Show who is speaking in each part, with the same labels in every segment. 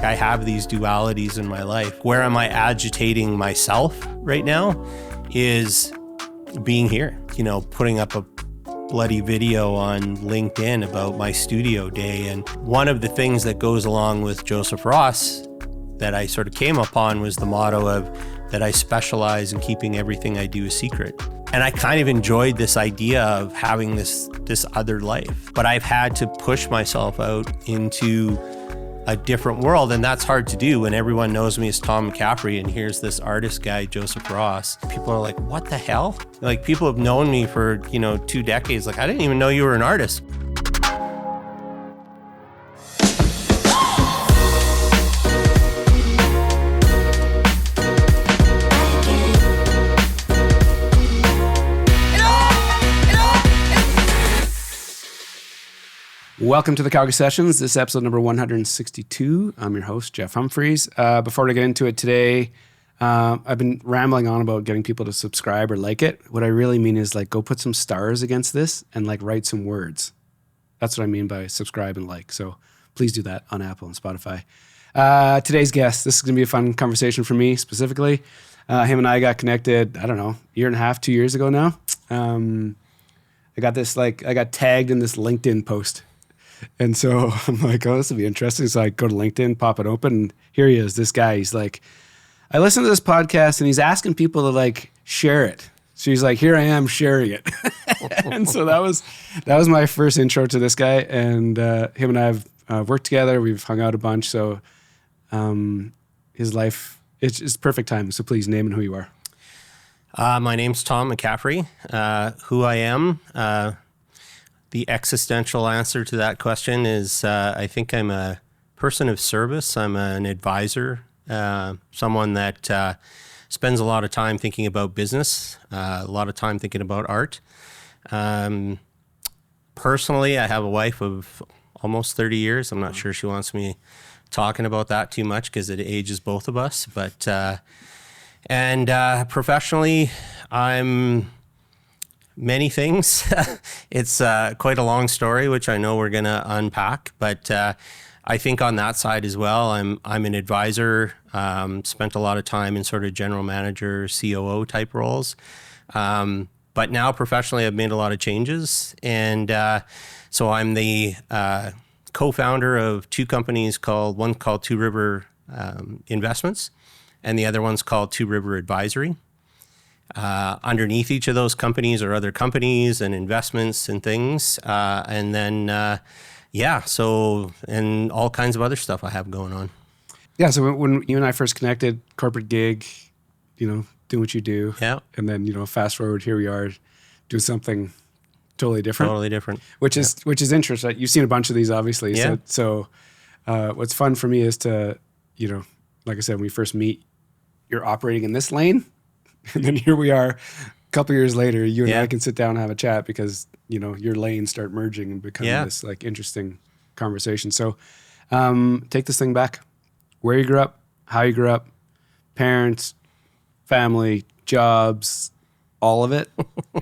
Speaker 1: I have these dualities in my life. Where am I agitating myself right now is being here, putting up a bloody video on LinkedIn about my studio day. And one of the things that goes along with Joseph Ross that I sort of came upon was the motto of that I specialize in keeping everything I do a secret. And I kind of enjoyed this idea of having this other life, but I've had to push myself out into a different world, and that's hard to do when everyone knows me as Tom McCaffery, and here's this artist guy, Joseph Ross. People are like, what the hell? Like, people have known me for, 2 decades. Like, I didn't even know you were an artist.
Speaker 2: Welcome to the Calgary Sessions. This is episode number 162. I'm your host, Jeff Humphreys. Before we get into it today, I've been rambling on about getting people to subscribe or like it. What I really mean is go put some stars against this and write some words. That's what I mean by subscribe and like. So please do that on Apple and Spotify. Today's guest, this is going to be a fun conversation for me specifically. Him and I got connected, I don't know, year and a half, 2 years ago now. I got this, I got tagged in this LinkedIn post. And so I'm like, oh, this will be interesting. So I go to LinkedIn, pop it open, and here he is, this guy. He's like, I listened to this podcast, and he's asking people to share it. So he's like, here I am sharing it. And so that was my first intro to this guy. And him and I have worked together. We've hung out a bunch. So his life, it's perfect timing. So please name and who you are.
Speaker 1: My name's Tom McCaffery. Who I am, the existential answer to that question is I think I'm a person of service. I'm an advisor, someone that spends a lot of time thinking about business, a lot of time thinking about art. Personally, I have a wife of almost 30 years. I'm not sure she wants me talking about that too much because it ages both of us. But professionally, I'm many things. It's quite a long story, which I know we're going to unpack. But I think on that side as well, I'm an advisor, spent a lot of time in sort of general manager, COO type roles. But now professionally, I've made a lot of changes. And so I'm the co-founder of two companies one called Two River Investments, and the other one's called Two River Advisory. Underneath each of those companies are other companies and investments and things. And then all kinds of other stuff I have going on.
Speaker 2: Yeah, so when you and I first connected, corporate gig, doing what you do.
Speaker 1: Yeah.
Speaker 2: And then, fast forward, here we are doing something totally different.
Speaker 1: Totally different.
Speaker 2: Which is interesting. You've seen a bunch of these, obviously.
Speaker 1: Yeah.
Speaker 2: So what's fun for me is to, like I said, when we first meet, you're operating in this lane. And then here we are, a couple years later, you and I can sit down and have a chat because, your lanes start merging and becoming this interesting conversation. So take this thing back. Where you grew up, how you grew up, parents, family, jobs, all of it.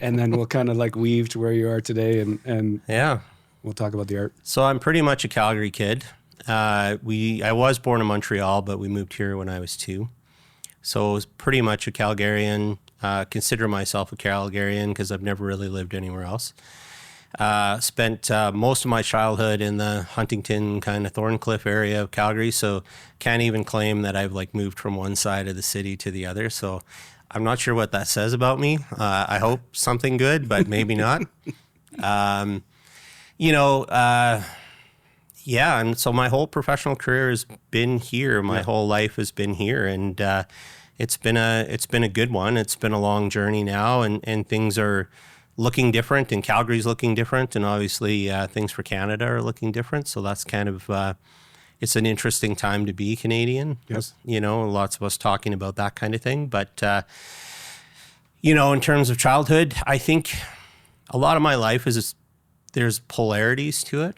Speaker 2: And then we'll kind of weave to where you are today and we'll talk about the art.
Speaker 1: So I'm pretty much a Calgary kid. I was born in Montreal, but we moved here when I was 2. So I was pretty much a Calgarian, consider myself a Calgarian because I've never really lived anywhere else. Spent most of my childhood in the Huntington kind of Thorncliffe area of Calgary, so can't even claim that I've moved from one side of the city to the other. So I'm not sure what that says about me. I hope something good, but maybe not. And so my whole professional career has been here. My whole life has been here, and it's been a good one. It's been a long journey now, and things are looking different, and Calgary's looking different, and obviously things for Canada are looking different. So that's kind of it's an interesting time to be Canadian.
Speaker 2: Yes.
Speaker 1: Lots of us talking about that kind of thing. But in terms of childhood, I think a lot of my life there's polarities to it.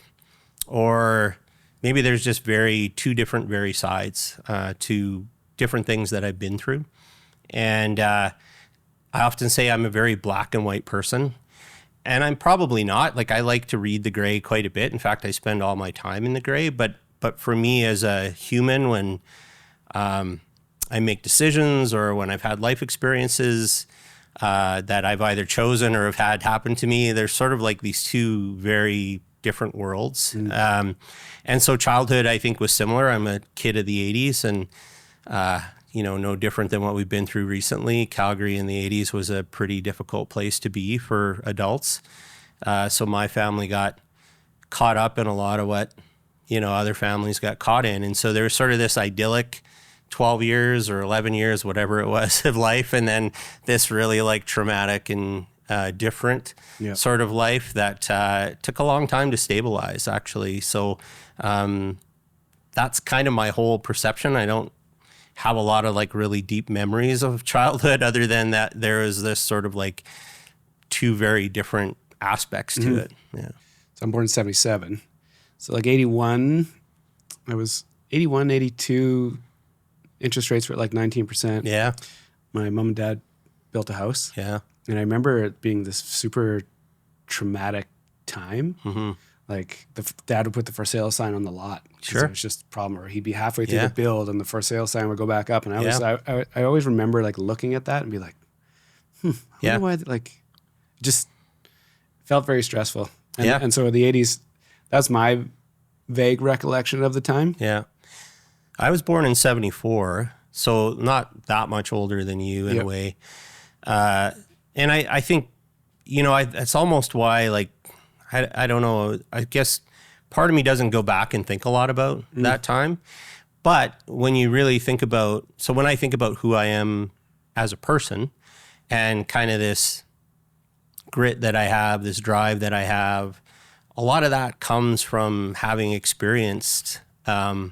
Speaker 1: Or maybe there's just two different sides to different things that I've been through. And I often say I'm a very black and white person. And I'm probably not. I like to read the gray quite a bit. In fact, I spend all my time in the gray. But But for me as a human, when I make decisions or when I've had life experiences that I've either chosen or have had happen to me, there's sort of like these two very different worlds. And so childhood, I think, was similar. I'm a kid of the 80s and, no different than what we've been through recently. Calgary in the 80s was a pretty difficult place to be for adults. So my family got caught up in a lot of what, other families got caught in. And so there was sort of this idyllic 12 years or 11 years, whatever it was, of life. And then this really like traumatic and different sort of life that took a long time to stabilize, actually. So that's kind of my whole perception. I don't have a lot of like really deep memories of childhood other than that there is this sort of like two very different aspects to it. Yeah.
Speaker 2: So I'm born in 77. So like 81, I was 81, 82, interest rates were at like 19%.
Speaker 1: Yeah.
Speaker 2: My mom and dad built a house.
Speaker 1: Yeah.
Speaker 2: And I remember it being this super traumatic time.
Speaker 1: Mm-hmm.
Speaker 2: Like the dad would put the for sale sign on the lot.
Speaker 1: Sure.
Speaker 2: It was just a problem. Or he'd be halfway through the build and the for sale sign would go back up. And I always remember like looking at that and be like, I wonder why, like, just felt very stressful. And so in the 80s, that's my vague recollection of the time.
Speaker 1: Yeah. I was born in 74, so not that much older than you in a way. And I think, it's almost why, like, I don't know, I guess part of me doesn't go back and think a lot about that time. But when you really think about, so when I think about who I am as a person and kind of this grit that I have, this drive that I have, a lot of that comes from having experienced that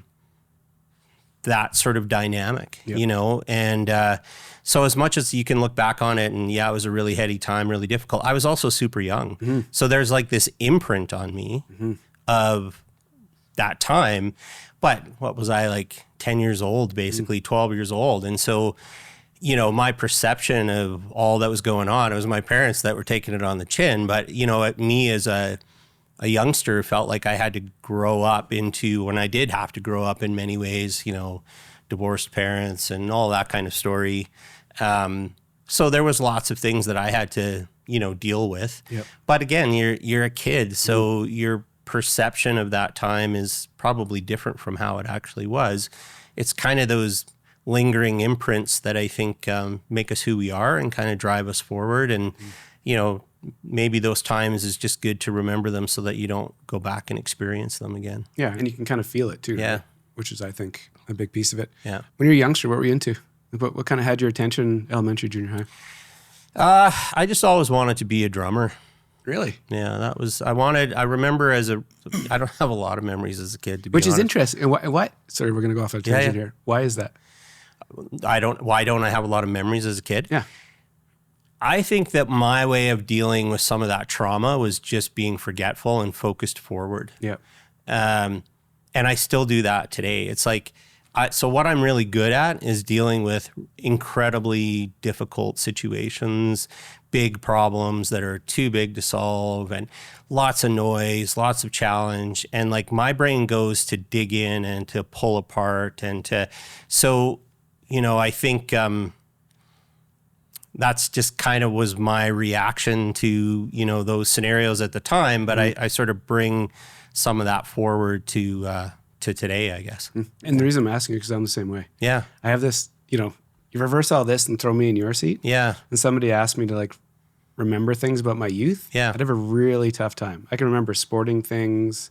Speaker 1: sort of dynamic, and so as much as you can look back on it and it was a really heady time, really difficult, I was also super young. So there's like this imprint on me of that time. But what was I, like 10 years old, basically 12 years old. And so, my perception of all that was going on, it was my parents that were taking it on the chin. But, me as a youngster felt like I had to grow up into, when I did have to grow up in many ways, divorced parents and all that kind of story. So there was lots of things that I had to, deal with. Yep. But again, you're a kid, so your perception of that time is probably different from how it actually was. It's kind of those lingering imprints that I think make us who we are and kind of drive us forward. And, maybe those times is just good to remember them so that you don't go back and experience them again.
Speaker 2: Yeah, and you can kind of feel it too.
Speaker 1: Yeah.
Speaker 2: Right? Which is, I think, a big piece of it.
Speaker 1: Yeah.
Speaker 2: When you were a youngster, what were you into? What kind of had your attention, elementary, junior
Speaker 1: high? I just always wanted to be a drummer.
Speaker 2: Really?
Speaker 1: Yeah, I remember I don't have a lot of memories as a kid, to be honest.
Speaker 2: Which is interesting. And why? Sorry, we're going to go off on a tangent here. Why is that?
Speaker 1: Why don't I have a lot of memories as a kid?
Speaker 2: Yeah.
Speaker 1: I think that my way of dealing with some of that trauma was just being forgetful and focused forward.
Speaker 2: Yeah.
Speaker 1: And I still do that today. It's like, so what I'm really good at is dealing with incredibly difficult situations, big problems that are too big to solve, and lots of noise, lots of challenge. And like my brain goes to dig in and to pull apart I think that's just kind of was my reaction to, those scenarios at the time. But I sort of bring some of that forward to today, I guess.
Speaker 2: And the reason I'm asking you, because I'm the same way.
Speaker 1: Yeah.
Speaker 2: I have this, you reverse all this and throw me in your seat.
Speaker 1: Yeah.
Speaker 2: And somebody asked me to like remember things about my youth.
Speaker 1: Yeah.
Speaker 2: I'd have a really tough time. I can remember sporting things.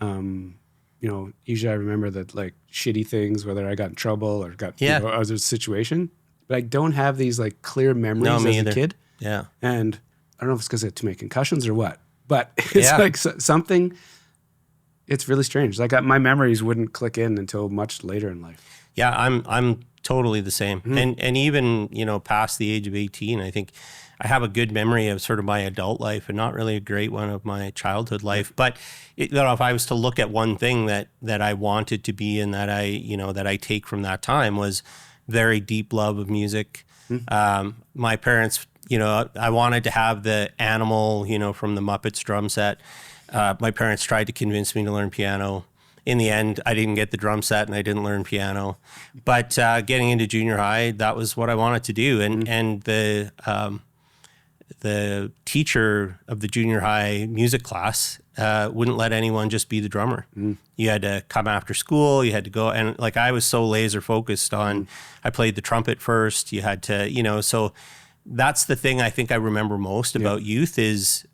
Speaker 2: Usually I remember the like shitty things, whether I got in trouble or I was in a situation. But I don't have these like clear memories as a kid.
Speaker 1: Yeah.
Speaker 2: And I don't know if it's because I had too many concussions or what, but it's like something, it's really strange. Like my memories wouldn't click in until much later in life.
Speaker 1: Yeah, I'm totally the same. And even, past the age of 18, I think I have a good memory of sort of my adult life and not really a great one of my childhood life. But if I was to look at one thing that I wanted to be and that I take from that time was very deep love of music. My parents, I wanted to have the animal, from the Muppets drum set. My parents tried to convince me to learn piano. in the end, I didn't get the drum set and I didn't learn piano. But getting into junior high, that was what I wanted to do. And the teacher of the junior high music class wouldn't let anyone just be the drummer. You had to come after school. You had to go. And like, I was so laser focused on, I played the trumpet first. You had to, so that's the thing I think I remember most about youth is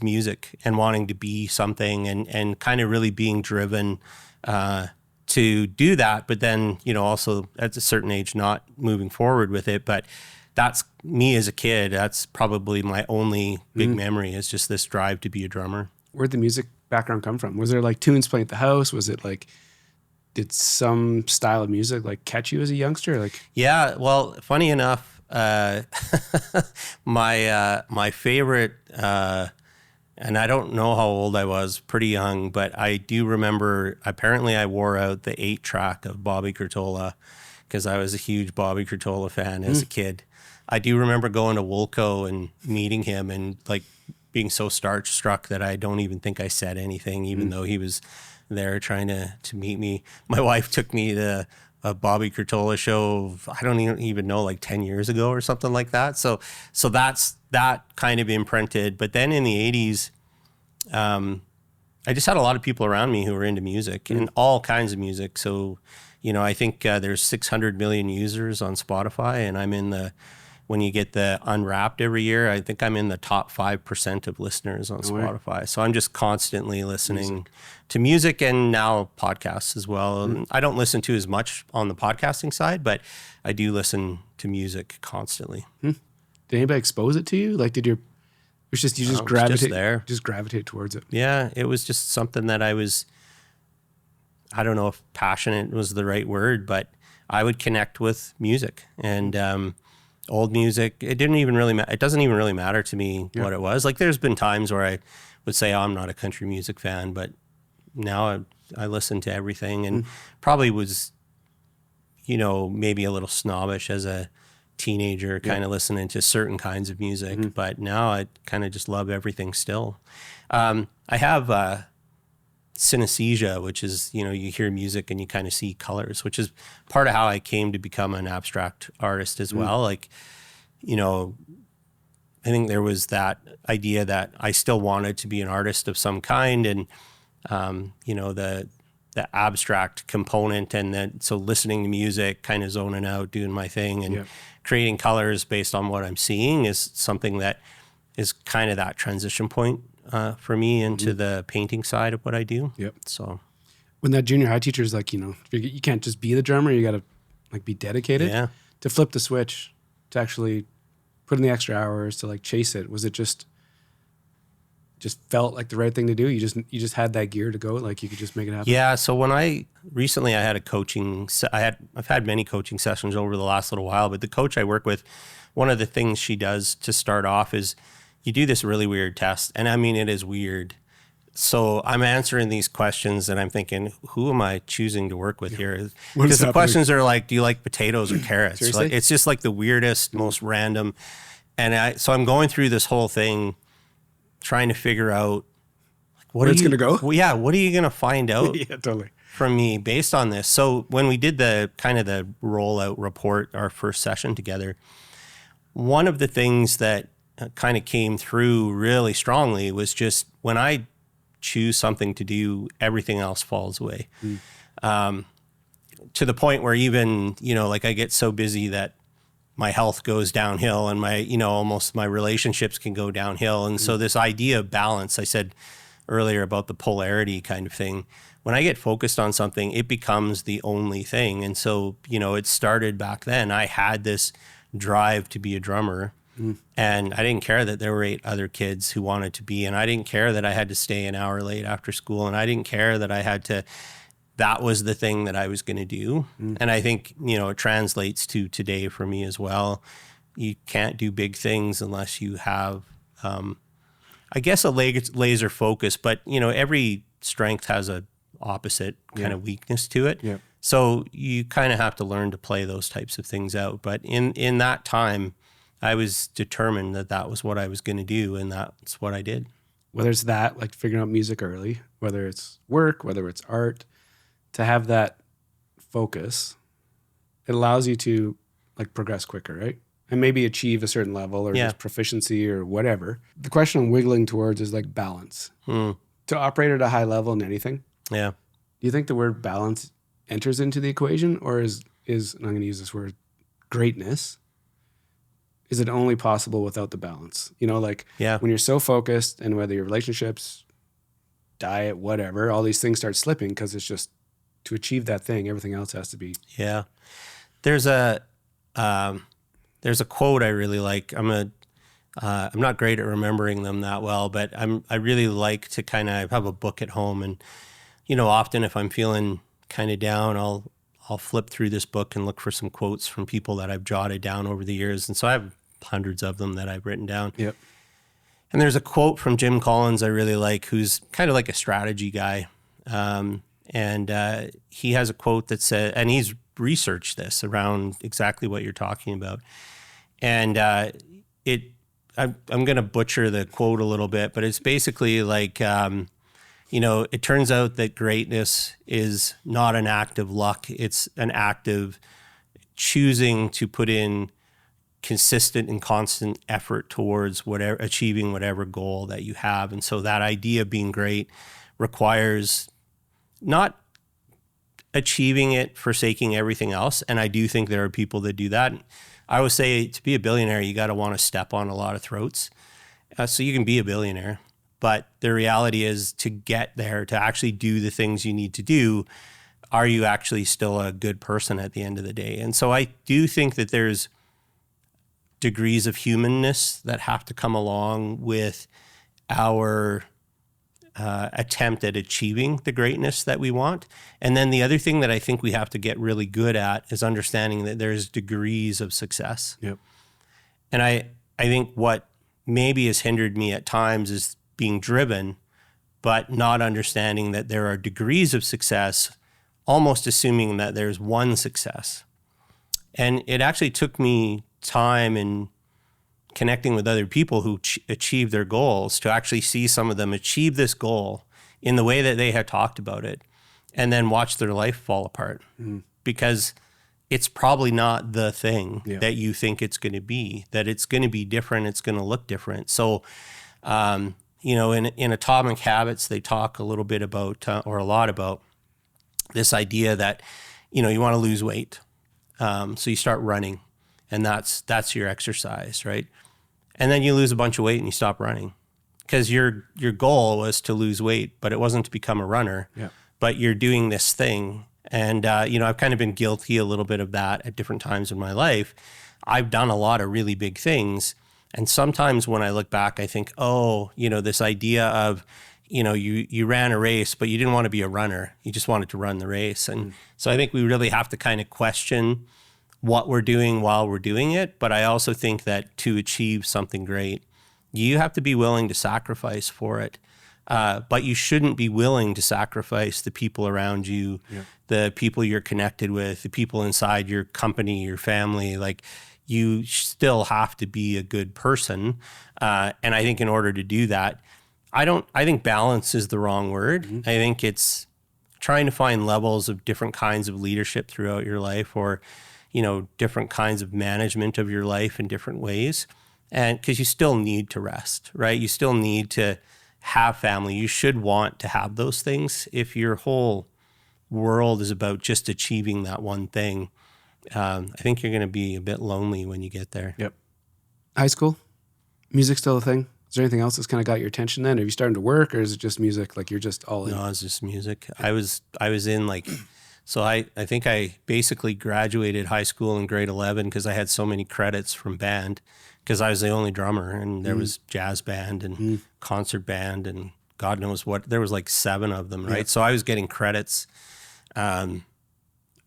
Speaker 1: music and wanting to be something and kind of really being driven to do that. But then, also at a certain age, not moving forward with it. But that's me as a kid. That's probably my only big memory is just this drive to be a drummer.
Speaker 2: Where'd the music background come from? Was there like tunes playing at the house? Was it like, did some style of music like catch you as a youngster? Like,
Speaker 1: yeah, well, funny enough, my favorite, and I don't know how old I was, pretty young, but I do remember, apparently I wore out the 8-track of Bobby Curtola because I was a huge Bobby Curtola fan as a kid. I do remember going to Woolco and meeting him and like being so starstruck that I don't even think I said anything, even though he was there trying to meet me. My wife took me to a Bobby Curtola show, I don't even know, like 10 years ago or something like that. So that's that kind of imprinted. But then in the 80s, I just had a lot of people around me who were into music and all kinds of music. So, I think there's 600 million users on Spotify, and I'm in when you get the Unwrapped every year, I think I'm in the top 5% of listeners on Spotify. So I'm just constantly listening to music and now podcasts as well. And I don't listen to as much on the podcasting side, but I do listen to music constantly.
Speaker 2: Did anybody expose it to you? Like, you just gravitate towards it?
Speaker 1: Yeah, it was just something that I don't know if passionate was the right word, but I would connect with music and, old music. It doesn't even really matter to me what it was. Like, there's been times where I would say, I'm not a country music fan, but now I listen to everything and probably was, maybe a little snobbish as a teenager, kind of listening to certain kinds of music, but now I kind of just love everything still. I have synesthesia, which is, you hear music and you kind of see colors, which is part of how I came to become an abstract artist as well. Like, I think there was that idea that I still wanted to be an artist of some kind, and, the abstract component, and then so listening to music, kind of zoning out, doing my thing, and creating colors based on what I'm seeing is something that is kind of that transition point for me into the painting side of what I do. So
Speaker 2: when that junior high teacher is like, you can't just be the drummer, you got to like be dedicated to flip the switch, to actually put in the extra hours, to like chase it. Was it just felt like the right thing to do? You just had that gear to go, like you could just make it happen?
Speaker 1: Yeah. So when I had a coaching, I've had many coaching sessions over the last little while, but the coach I work with, one of the things she does to start off is you do this really weird test. And I mean, it is weird. So I'm answering these questions and I'm thinking, who am I choosing to work with here? Because the questions are like, do you like potatoes or carrots? Like, it's just like the weirdest, most random. And so I'm going through this whole thing, trying to figure out like,
Speaker 2: where it's going to go?
Speaker 1: Well, yeah. What are you going to find out
Speaker 2: totally.
Speaker 1: from me based on this? So when we did the kind of the rollout report, our first session together, one of the things that kind of came through really strongly was just when I choose something to do, everything else falls away. To the point where even, like I get so busy that my health goes downhill and my, almost my relationships can go downhill. And so this idea of balance, I said earlier about the polarity kind of thing, when I get focused on something, it becomes the only thing. And so, it started back then. I had this drive to be a drummer. And I didn't care that there were 8 other kids who wanted to be, and I didn't care that I had to stay an hour late after school, and I didn't care that I had to, that was the thing that I was going to do. And I think, it translates to today for me as well. You can't do big things unless you have, I guess, a laser focus, but, every strength has a opposite kind of weakness to it. So you kind of have to learn to play those types of things out. But in that time, I was determined that was what I was going to do, and that's what I did.
Speaker 2: whether it's that, like figuring out music early, whether it's work, whether it's art, to have that focus, it allows you to like progress quicker, right? And maybe achieve a certain level or just proficiency or whatever. The question I'm wiggling towards is like balance. To operate at a high level in anything.
Speaker 1: Yeah.
Speaker 2: Do you think the word balance enters into the equation, or is and I'm going to use this word, greatness, is it only possible without the balance? You know, like when you're so focused, and whether your relationships, diet, whatever, all these things start slipping because it's just to achieve that thing, everything else has to be.
Speaker 1: Yeah. There's a quote I really like. I'm not great at remembering them that well, but I really like to kind of have a book at home, and often if I'm feeling kind of down, I'll flip through this book and look for some quotes from people that I've jotted down over the years, and so I have hundreds of them that I've written down.
Speaker 2: Yep.
Speaker 1: And there's a quote from Jim Collins I really like, who's kind of like a strategy guy, and he has a quote that says, and he's researched this around exactly what you're talking about, and I'm going to butcher the quote a little bit, but it's basically like, it turns out that greatness is not an act of luck. It's an act of choosing to put in consistent and constant effort towards achieving whatever goal that you have. And so that idea of being great requires not achieving it, forsaking everything else. And I do think there are people that do that. I would say to be a billionaire, you got to want to step on a lot of throats. So you can be a billionaire, but the reality is, to get there, to actually do the things you need to do, are you actually still a good person at the end of the day? And so I do think that there's degrees of humanness that have to come along with our attempt at achieving the greatness that we want. And then the other thing that I think we have to get really good at is understanding that there's degrees of success.
Speaker 2: Yep.
Speaker 1: And I think what maybe has hindered me at times is being driven, but not understanding that there are degrees of success, almost assuming that there's one success. And it actually took me time in connecting with other people who achieve their goals to actually see some of them achieve this goal in the way that they had talked about it, and then watch their life fall apart because it's probably not the thing that you think it's going to be, that it's going to be different. It's going to look different. So, in Atomic Habits, they talk a little bit about, or a lot about this idea that, you want to lose weight. So you start running, and that's your exercise, right? And then you lose a bunch of weight and you stop running because your goal was to lose weight, but it wasn't to become a runner.
Speaker 2: Yeah.
Speaker 1: But you're doing this thing. And, I've kind of been guilty a little bit of that at different times in my life. I've done a lot of really big things. And sometimes when I look back, I think, this idea of, you ran a race, but you didn't want to be a runner. You just wanted to run the race. And so I think we really have to kind of question what we're doing while we're doing it. But I also think that to achieve something great, you have to be willing to sacrifice for it. But you shouldn't be willing to sacrifice the people around you, the people you're connected with, the people inside your company, your family. Like, you still have to be a good person. And I think in order to do that, I think balance is the wrong word. I think it's trying to find levels of different kinds of leadership throughout your life, or different kinds of management of your life in different ways. And because you still need to rest, right? You still need to have family. You should want to have those things. If your whole world is about just achieving that one thing, I think you're going to be a bit lonely when you get there.
Speaker 2: Yep. High school, music still a thing? Is there anything else that's kind of got your attention then? Are you starting to work, or is it just music? Like, you're just all in?
Speaker 1: No, it's just music. I was in like... So I think I basically graduated high school in grade 11 because I had so many credits from band, because I was the only drummer, and there was jazz band and concert band and God knows what. There was like 7 of them, right? Yeah. So I was getting credits at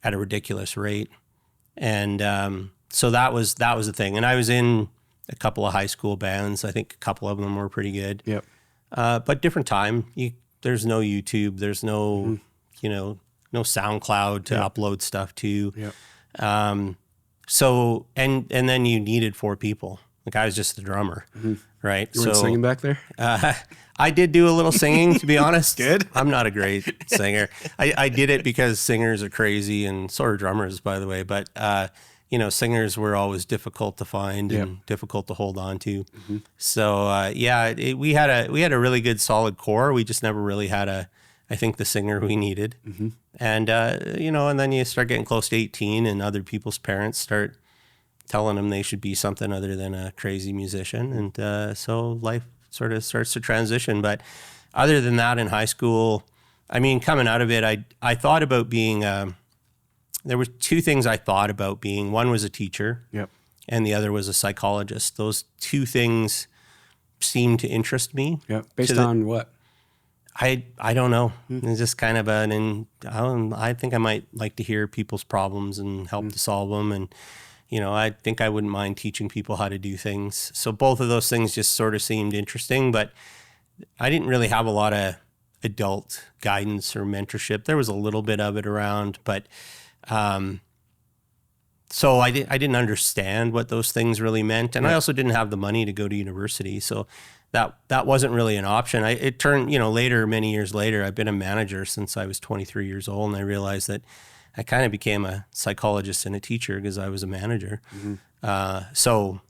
Speaker 1: a ridiculous rate. And so that was the thing. And I was in a couple of high school bands. I think a couple of them were pretty good.
Speaker 2: Yep.
Speaker 1: But different time. There's no YouTube. There's no, no SoundCloud to upload stuff to.
Speaker 2: Yep.
Speaker 1: So, and then you needed 4 people. Like, I was just the drummer, right?
Speaker 2: You weren't singing back there?
Speaker 1: I did do a little singing, to be honest.
Speaker 2: Good.
Speaker 1: I'm not a great singer. I did it because singers are crazy, and so are drummers, by the way. But, singers were always difficult to find and difficult to hold on to. Mm-hmm. So, we had a really good solid core. We just never really had I think, the singer we needed. Mm-hmm. And, and then you start getting close to 18 and other people's parents start telling them they should be something other than a crazy musician. And so life sort of starts to transition. But other than that, in high school, I mean, coming out of it, I thought about being, there were two things I thought about being. One was a teacher, and the other was a psychologist. Those two things seemed to interest me.
Speaker 2: Yeah. Based on what?
Speaker 1: I don't know. It's just kind of I think I might like to hear people's problems and help to solve them. And, I think I wouldn't mind teaching people how to do things. So both of those things just sort of seemed interesting, but I didn't really have a lot of adult guidance or mentorship. There was a little bit of it around, but so I didn't understand what those things really meant. And I also didn't have the money to go to university. So that wasn't really an option. It turned, later, many years later, I've been a manager since I was 23 years old. And I realized that I kind of became a psychologist and a teacher because I was a manager. Mm-hmm. So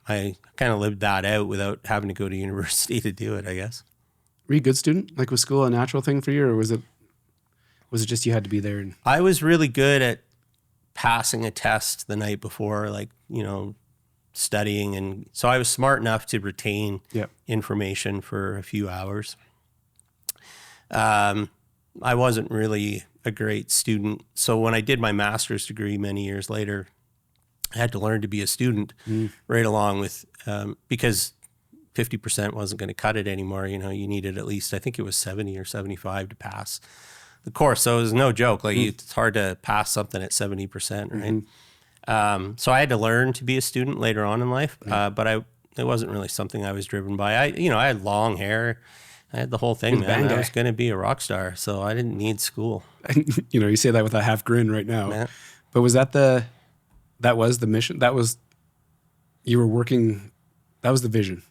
Speaker 1: I kind of lived that out without having to go to university to do it, I guess.
Speaker 2: Were you a good student? Like, was school a natural thing for you, or was it just you had to be there?
Speaker 1: I was really good at passing a test the night before, studying. And so I was smart enough to retain information for a few hours. I wasn't really a great student. So when I did my master's degree many years later, I had to learn to be a student right along with, because 50% wasn't going to cut it anymore. You needed at least, I think it was 70 or 75 to pass the course. So it was no joke. Like it's hard to pass something at 70%, right? Mm-hmm. So I had to learn to be a student later on in life, but it wasn't really something I was driven by. I had long hair. I had the whole thing, man. I was going to be a rock star, so I didn't need school.
Speaker 2: You say that with a half grin right now. Man. But was that was the mission? You were working, that was the vision.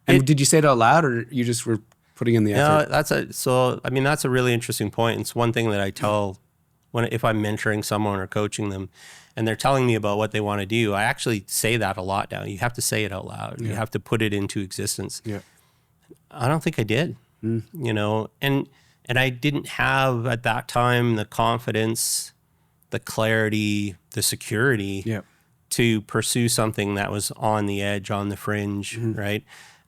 Speaker 2: And did you say it out loud, or you just were putting in the effort?
Speaker 1: No, that's a really interesting point. It's one thing that I tell if I'm mentoring someone or coaching them and they're telling me about what they want to do. I actually say that a lot now. You have to say it out loud. Yeah. You have to put it into existence. Yeah. I don't think I did, and I didn't have at that time the confidence, the clarity, the security to pursue something that was on the edge, on the fringe, right?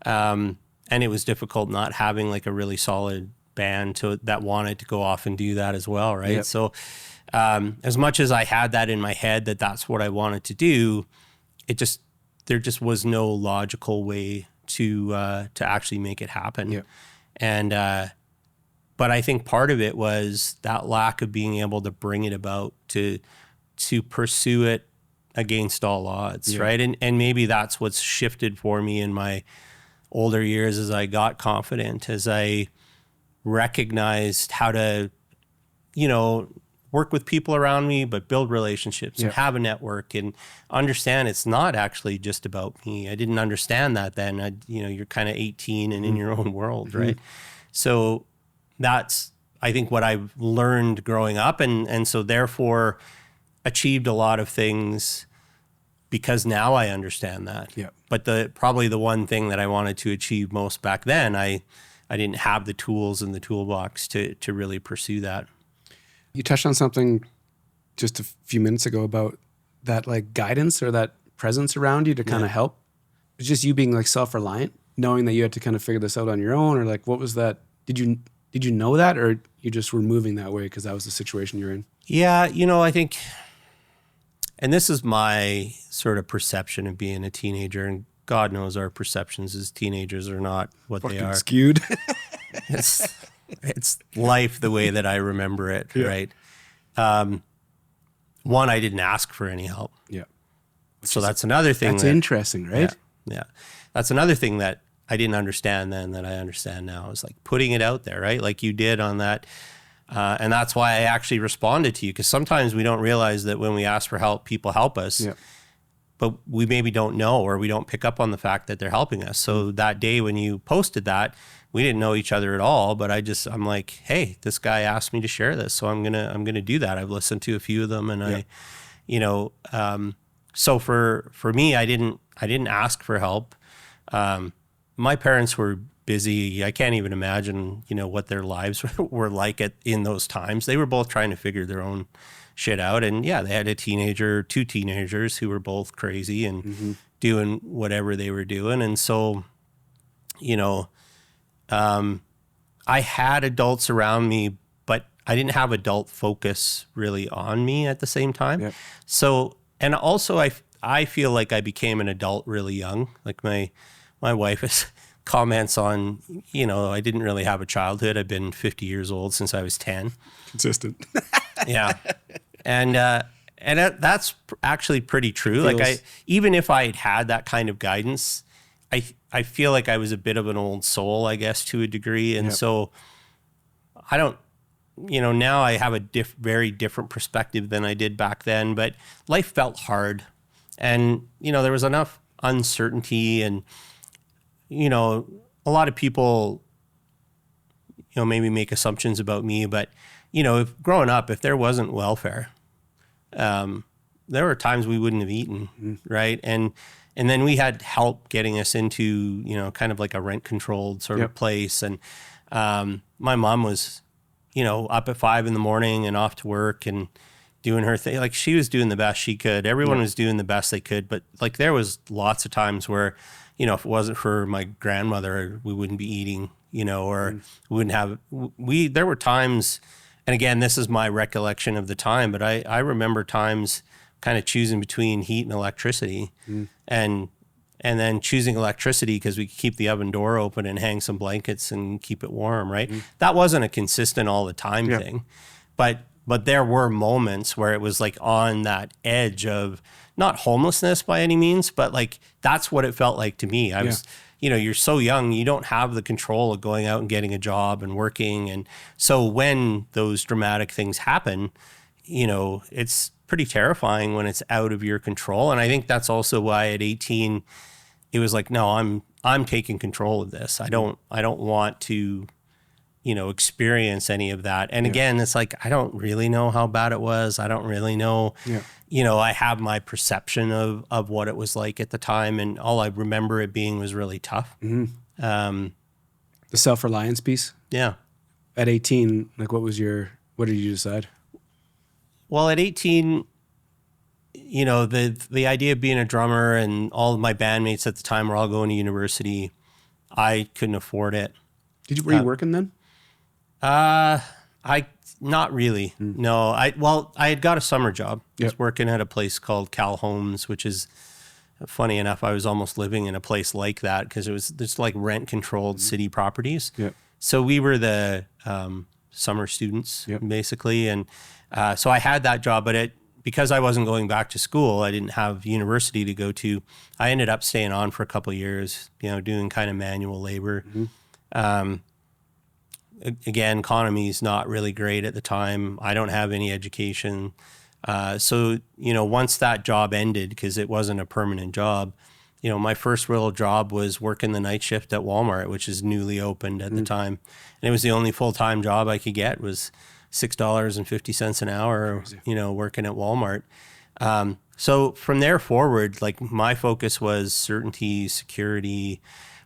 Speaker 1: And it was difficult not having like a really solid band that wanted to go off and do that as well, right? Yep. So as much as I had that in my head that that's what I wanted to do, there just was no logical way to actually make it happen. Yep. And but I think part of it was that lack of being able to bring it about to pursue it against all odds, right? And maybe that's what's shifted for me in my older years as I got confident, as I recognized how to, work with people around me, but build relationships and have a network and understand it's not actually just about me. I didn't understand that then. You're kind of 18 and in your own world, right? So that's, I think, what I've learned growing up. And so therefore achieved a lot of things because now I understand that. Yeah. But probably the one thing that I wanted to achieve most back then, I didn't have the tools in the toolbox to really pursue that.
Speaker 2: You touched on something just a few minutes ago about that like guidance or that presence around you to kind of help. It's just you being like self-reliant, knowing that you had to kind of figure this out on your own, or like what was that? Did you know that, or you just were moving that way because that was the situation you're in? Yeah,
Speaker 1: I think, and this is my sort of perception of being a teenager, and God knows our perceptions as teenagers are not what they are.
Speaker 2: Skewed.
Speaker 1: It's life the way that I remember it, right? One, I didn't ask for any help. Yeah. So that's another thing.
Speaker 2: That's interesting, right?
Speaker 1: Yeah. That's another thing that I didn't understand then that I understand now, is like putting it out there, right? Like you did on that. And that's why I actually responded to you, because sometimes we don't realize that when we ask for help, people help us. Yeah. But we maybe don't know, or we don't pick up on the fact that they're helping us. So that day when you posted that, we didn't know each other at all, but I'm like, hey, this guy asked me to share this, so I'm gonna do that. I've listened to a few of them, and so for me, I didn't ask for help. My parents were busy. I can't even imagine, what their lives were like in those times. They were both trying to figure their own shit out. And yeah, they had two teenagers who were both crazy and doing whatever they were doing. And so, I had adults around me, but I didn't have adult focus really on me at the same time. Yep. So, and also I feel like I became an adult really young. Like my wife comments on, I didn't really have a childhood. I've been 50 years old since I was 10.
Speaker 2: Consistent.
Speaker 1: Yeah. And that's actually pretty true. Even if I had that kind of guidance, I feel like I was a bit of an old soul, I guess, to a degree. And so I don't, now I have a very different perspective than I did back then, but life felt hard. And, there was enough uncertainty and, a lot of people, maybe make assumptions about me, but, if growing up, if there wasn't welfare, there were times we wouldn't have eaten, right? And then we had help getting us into, kind of like a rent-controlled sort of place. And my mom was, up at 5 a.m. and off to work and doing her thing. Like, she was doing the best she could. Everyone was doing the best they could. But like, there was lots of times where, if it wasn't for my grandmother, we wouldn't be eating, or we wouldn't have, there were times, and again, this is my recollection of the time, but I remember times kind of choosing between heat and electricity and then choosing electricity because we could keep the oven door open and hang some blankets and keep it warm, right? That wasn't a consistent all the time thing, but there were moments where it was like on that edge of not homelessness by any means, but like that's what it felt like to me. I was, you're so young, you don't have the control of going out and getting a job and working. And so when those dramatic things happen, it's pretty terrifying when it's out of your control. And I think that's also why at 18, it was like, no, I'm taking control of this. I don't want to, experience any of that. And again, it's like, I don't really know how bad it was. I don't really know, I have my perception of what it was like at the time. And all I remember it being was really tough.
Speaker 2: The self-reliance piece.
Speaker 1: Yeah.
Speaker 2: At 18, like what did you decide?
Speaker 1: Well, at 18, the idea of being a drummer and all of my bandmates at the time were all going to university. I couldn't afford it.
Speaker 2: Were you working then?
Speaker 1: Not really. No, I had got a summer job. I was working at a place called Cal Homes, which is funny enough. I was almost living in a place like that because it was just like rent controlled city properties. Yep. So we were the summer students basically. And so I had that job, but because I wasn't going back to school, I didn't have university to go to. I ended up staying on for a couple of years, doing kind of manual labor. Again, economy is not really great at the time. I don't have any education. So, once that job ended, because it wasn't a permanent job, my first real job was working the night shift at Walmart, which is newly opened at the time. And it was the only full-time job I could get was $6.50 an hour, working at Walmart. So from there forward, like my focus was certainty, security.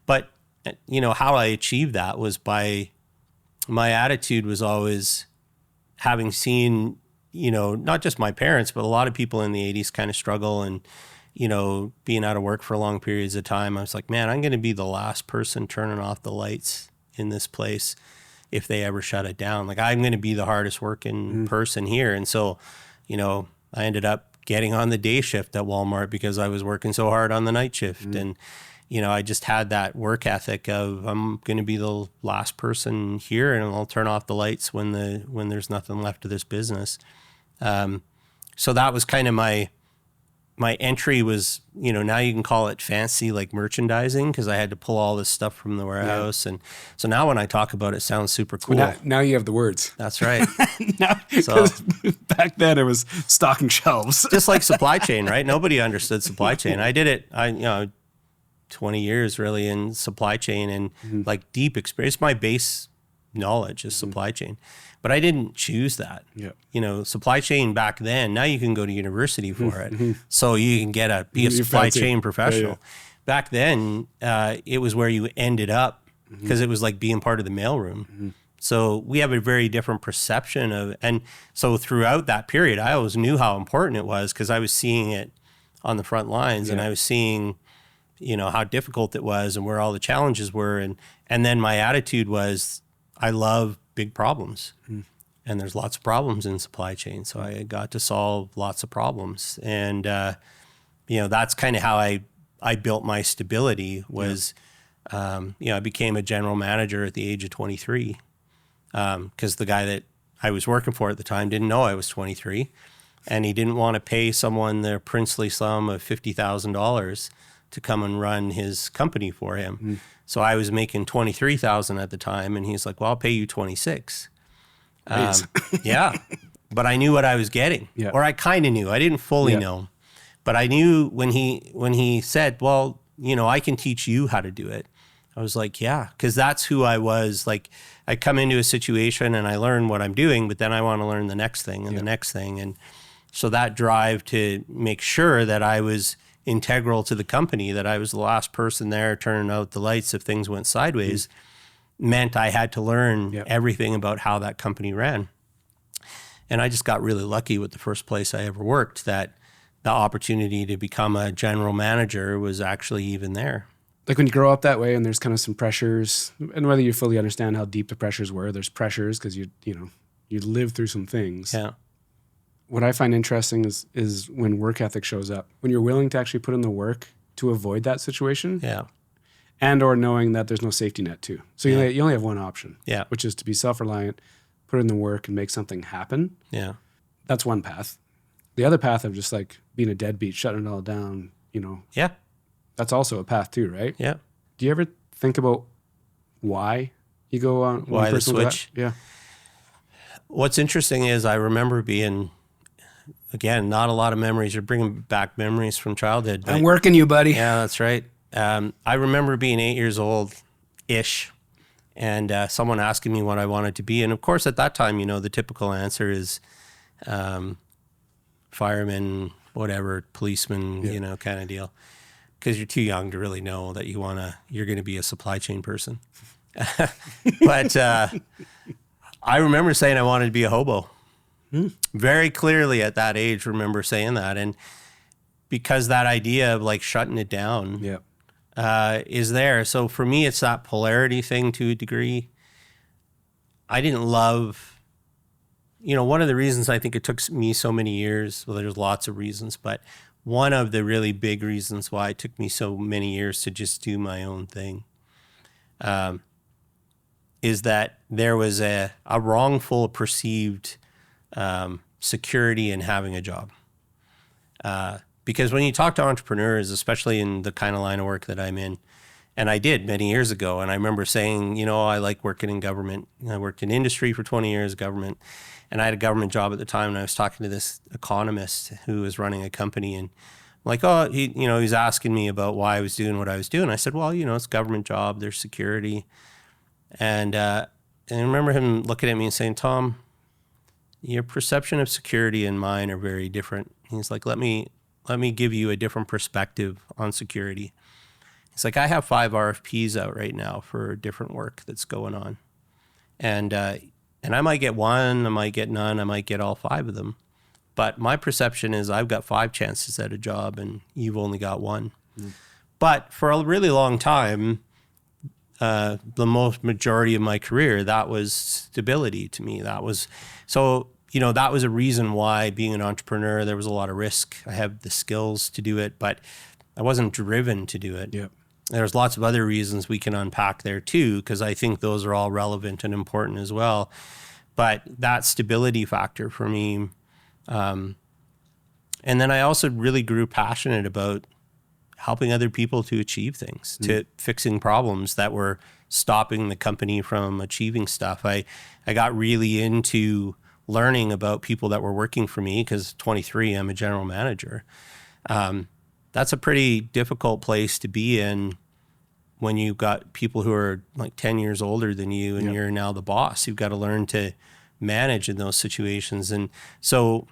Speaker 1: But, how I achieved that was my attitude was always having seen, not just my parents, but a lot of people in the 80s kind of struggle and, being out of work for long periods of time. I was like, man, I'm going to be the last person turning off the lights in this place if they ever shut it down. Like, I'm going to be the hardest working person here. And so, I ended up getting on the day shift at Walmart because I was working so hard on the night shift. And, I just had that work ethic of I'm going to be the last person here and I'll turn off the lights when there's nothing left of this business. So that was kind of my entry was, now you can call it fancy, like merchandising, because I had to pull all this stuff from the warehouse. And so now when I talk about it, it sounds super cool.
Speaker 2: Well, now you have the words.
Speaker 1: That's right.
Speaker 2: So back then it was stocking shelves.
Speaker 1: Just like supply chain, right? Nobody understood supply chain. I did it. 20 years really in supply chain and like deep experience. My base knowledge is supply chain, but I didn't choose that.
Speaker 2: Yeah.
Speaker 1: You know, supply chain back then, now you can go to university for it. So you can be a supply chain professional.
Speaker 2: Yeah.
Speaker 1: Back then, it was where you ended up because it was like being part of the mailroom. So we have a very different perception of, and so throughout that period, I always knew how important it was because I was seeing it on the front lines and I was seeing, you know, how difficult it was and where all the challenges were. And then my attitude was, I love big problems and there's lots of problems in supply chain. So I got to solve lots of problems. And, you know, that's kind of how I built my stability was, you know, I became a general manager at the age of 23 because the guy that I was working for at the time didn't know I was 23 and he didn't want to pay someone the princely sum of $50,000 to come and run his company for him. So I was making $23,000 at the time and he's like, well, I'll pay you 26. Yeah. But I knew what I was getting or I kind of knew. I didn't fully know, but I knew when he said, well, you know, I can teach you how to do it. I was like, yeah, because that's who I was. Like I come into a situation and I learn what I'm doing, but then I want to learn the next thing and the next thing. And so that drive to make sure that I was integral to the company, that I was the last person there turning out the lights if things went sideways, meant I had to learn everything about how that company ran. And I just got really lucky with the first place I ever worked that the opportunity to become a general manager was actually even there.
Speaker 2: Like when you grow up that way and there's kind of some pressures, and whether you fully understand how deep the pressures were, there's pressures because you live through some things.
Speaker 1: Yeah.
Speaker 2: What I find interesting is when work ethic shows up, when you're willing to actually put in the work to avoid that situation.
Speaker 1: Yeah.
Speaker 2: And or knowing that there's no safety net too. So you only have one option, which is to be self-reliant, put in the work and make something happen.
Speaker 1: Yeah.
Speaker 2: That's one path. The other path of just like being a deadbeat, shutting it all down, you know.
Speaker 1: Yeah.
Speaker 2: That's also a path too, right?
Speaker 1: Yeah.
Speaker 2: Do you ever think about why you go on?
Speaker 1: Why the switch?
Speaker 2: Yeah.
Speaker 1: What's interesting is I remember being, again, not a lot of memories. You're bringing back memories from childhood.
Speaker 2: I'm working you, buddy.
Speaker 1: Yeah, that's right. I remember being 8 years old-ish and someone asking me what I wanted to be. And of course, at that time, you know, the typical answer is fireman, whatever, policeman, you know, kind of deal. Because you're too young to really know that you're going to be a supply chain person. But I remember saying I wanted to be a hobo. Very clearly at that age, remember saying that. And because that idea of like shutting it down is there. So for me, it's that polarity thing to a degree. I didn't love, you know, one of the reasons I think it took me so many years, well, there's lots of reasons, but one of the really big reasons why it took me so many years to just do my own thing is that there was a wrongful perceived security in having a job. Because when you talk to entrepreneurs, especially in the kind of line of work that I'm in, and I did many years ago, and I remember saying, you know, I like working in government. I worked in industry for 20 years, government, and I had a government job at the time, and I was talking to this economist who was running a company, and I'm like, oh, he's asking me about why I was doing what I was doing. I said, well, you know, it's a government job, there's security. And I remember him looking at me and saying, Tom, your perception of security and mine are very different. He's like, let me give you a different perspective on security. It's like, I have 5 RFPs out right now for different work that's going on. And I might get one, I might get none, I might get all 5 of them. But my perception is I've got 5 chances at a job and you've only got 1. But for a really long time, the majority of my career, that was stability to me. That was, so, you know, that was a reason why being an entrepreneur, there was a lot of risk. I have the skills to do it, but I wasn't driven to do it.
Speaker 2: Yep.
Speaker 1: There's lots of other reasons we can unpack there too, because I think those are all relevant and important as well. But that stability factor for me. And then I also really grew passionate about helping other people to achieve things, to fixing problems that were stopping the company from achieving stuff. I got really into learning about people that were working for me because 23, I'm a general manager. That that's a pretty difficult place to be in when you've got people who are like 10 years older than you and you're now the boss. You've got to learn to manage in those situations. And so,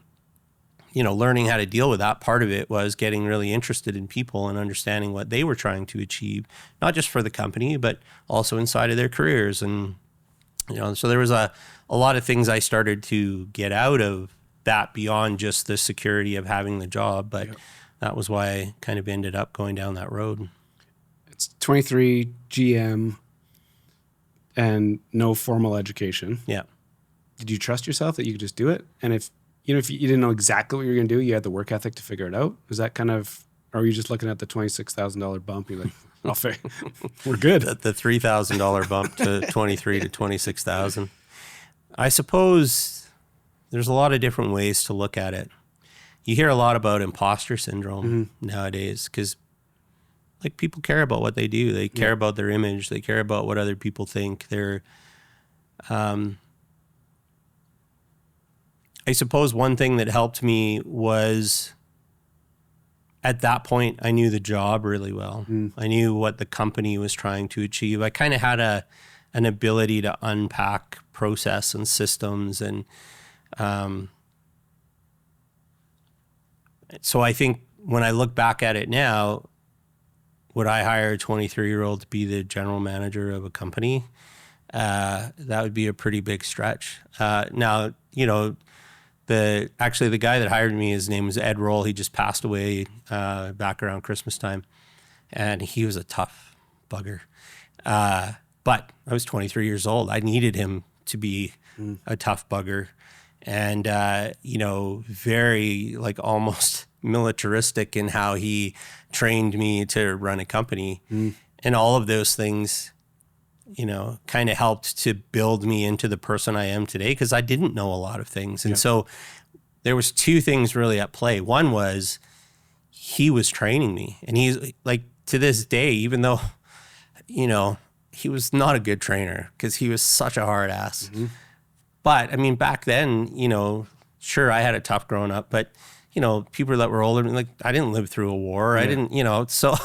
Speaker 1: learning how to deal with that part of it was getting really interested in people and understanding what they were trying to achieve, not just for the company, but also inside of their careers. And, so there was a lot of things I started to get out of that beyond just the security of having the job. But that was why I kind of ended up going down that road.
Speaker 2: It's 23 GM and no formal education.
Speaker 1: Yeah.
Speaker 2: Did you trust yourself that you could just do it? And if you didn't know exactly what you were going to do, you had the work ethic to figure it out. Is that kind of, or are you just looking at the $26,000 bump? You're like, we're good.
Speaker 1: The $3,000 bump to 23 to 26,000. I suppose there's a lot of different ways to look at it. You hear a lot about imposter syndrome nowadays because like people care about what they do. They care about their image. They care about what other people think. I suppose one thing that helped me was at that point, I knew the job really well. I knew what the company was trying to achieve. I kind of had an ability to unpack process and systems. And so I think when I look back at it now, would I hire a 23-year-old to be the general manager of a company? That would be a pretty big stretch. Now, the guy that hired me, his name was Ed Roll. He just passed away back around Christmas time. And he was a tough bugger. But I was 23 years old. I needed him to be a tough bugger. And, very like almost militaristic in how he trained me to run a company. And all of those things, kind of helped to build me into the person I am today because I didn't know a lot of things. And so there was two things really at play. One was he was training me. And he's like, to this day, even though, he was not a good trainer because he was such a hard ass. But I mean, back then, sure, I had a tough growing up, but people that were older, like I didn't live through a war. I didn't, so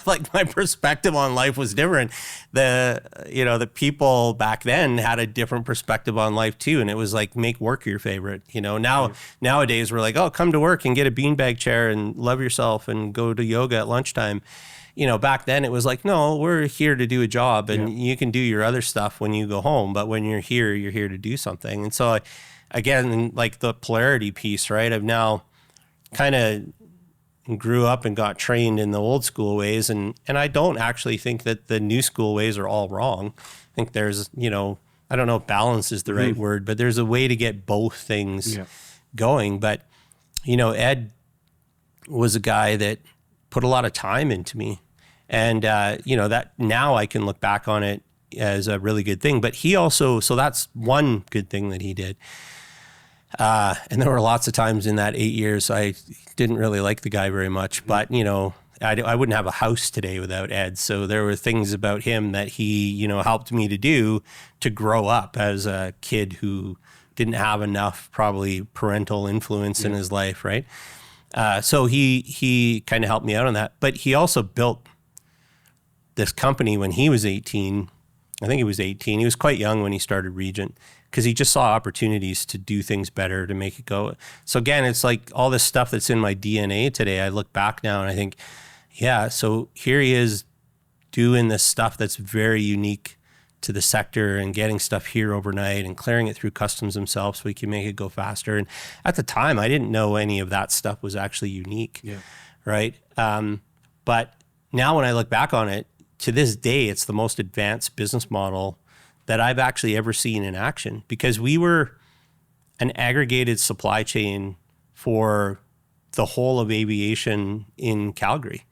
Speaker 1: like my perspective on life was different. The people back then had a different perspective on life too. And it was like, make work your favorite, nowadays we're like, oh, come to work and get a beanbag chair and love yourself and go to yoga at lunchtime. Back then it was like, no, we're here to do a job and you can do your other stuff when you go home. But when you're here to do something. And so again, like the polarity piece, right? I've now kind of grew up and got trained in the old school ways. And I don't actually think that the new school ways are all wrong. I think there's, I don't know if balance is the right word, but there's a way to get both things going. But, Ed was a guy that put a lot of time into me. And, that now I can look back on it as a really good thing. But he also, so that's one good thing that he did. And there were lots of times in that 8 years I didn't really like the guy very much, but I wouldn't have a house today without Ed. So there were things about him that he, helped me to do to grow up as a kid who didn't have enough probably parental influence in his life. Right. So he kind of helped me out on that, but he also built this company when he was 18. I think he was 18. He was quite young when he started Regent, because he just saw opportunities to do things better, to make it go. So again, it's like all this stuff that's in my DNA today. I look back now and I think, so here he is doing this stuff that's very unique to the sector and getting stuff here overnight and clearing it through customs himself so he can make it go faster. And at the time, I didn't know any of that stuff was actually unique, right? But now when I look back on it, to this day, it's the most advanced business model that I've actually ever seen in action, because we were an aggregated supply chain for the whole of aviation in Calgary.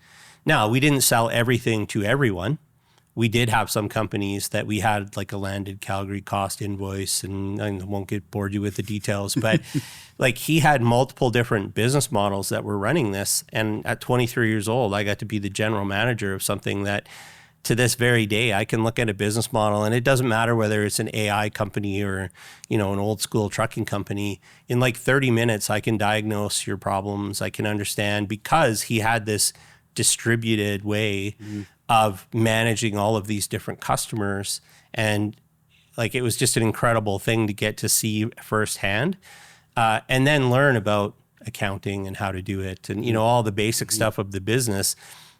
Speaker 1: Now, we didn't sell everything to everyone. We did have some companies that we had like a landed Calgary cost invoice, and I won't get bored you with the details, but like he had multiple different business models that were running this. And at 23 years old, I got to be the general manager of something that to this very day, I can look at a business model, and it doesn't matter whether it's an AI company or, an old school trucking company. In like 30 minutes, I can diagnose your problems. I can understand, because he had this distributed way of managing all of these different customers. And like, it was just an incredible thing to get to see firsthand, and then learn about accounting and how to do it. And, all the basic stuff of the business.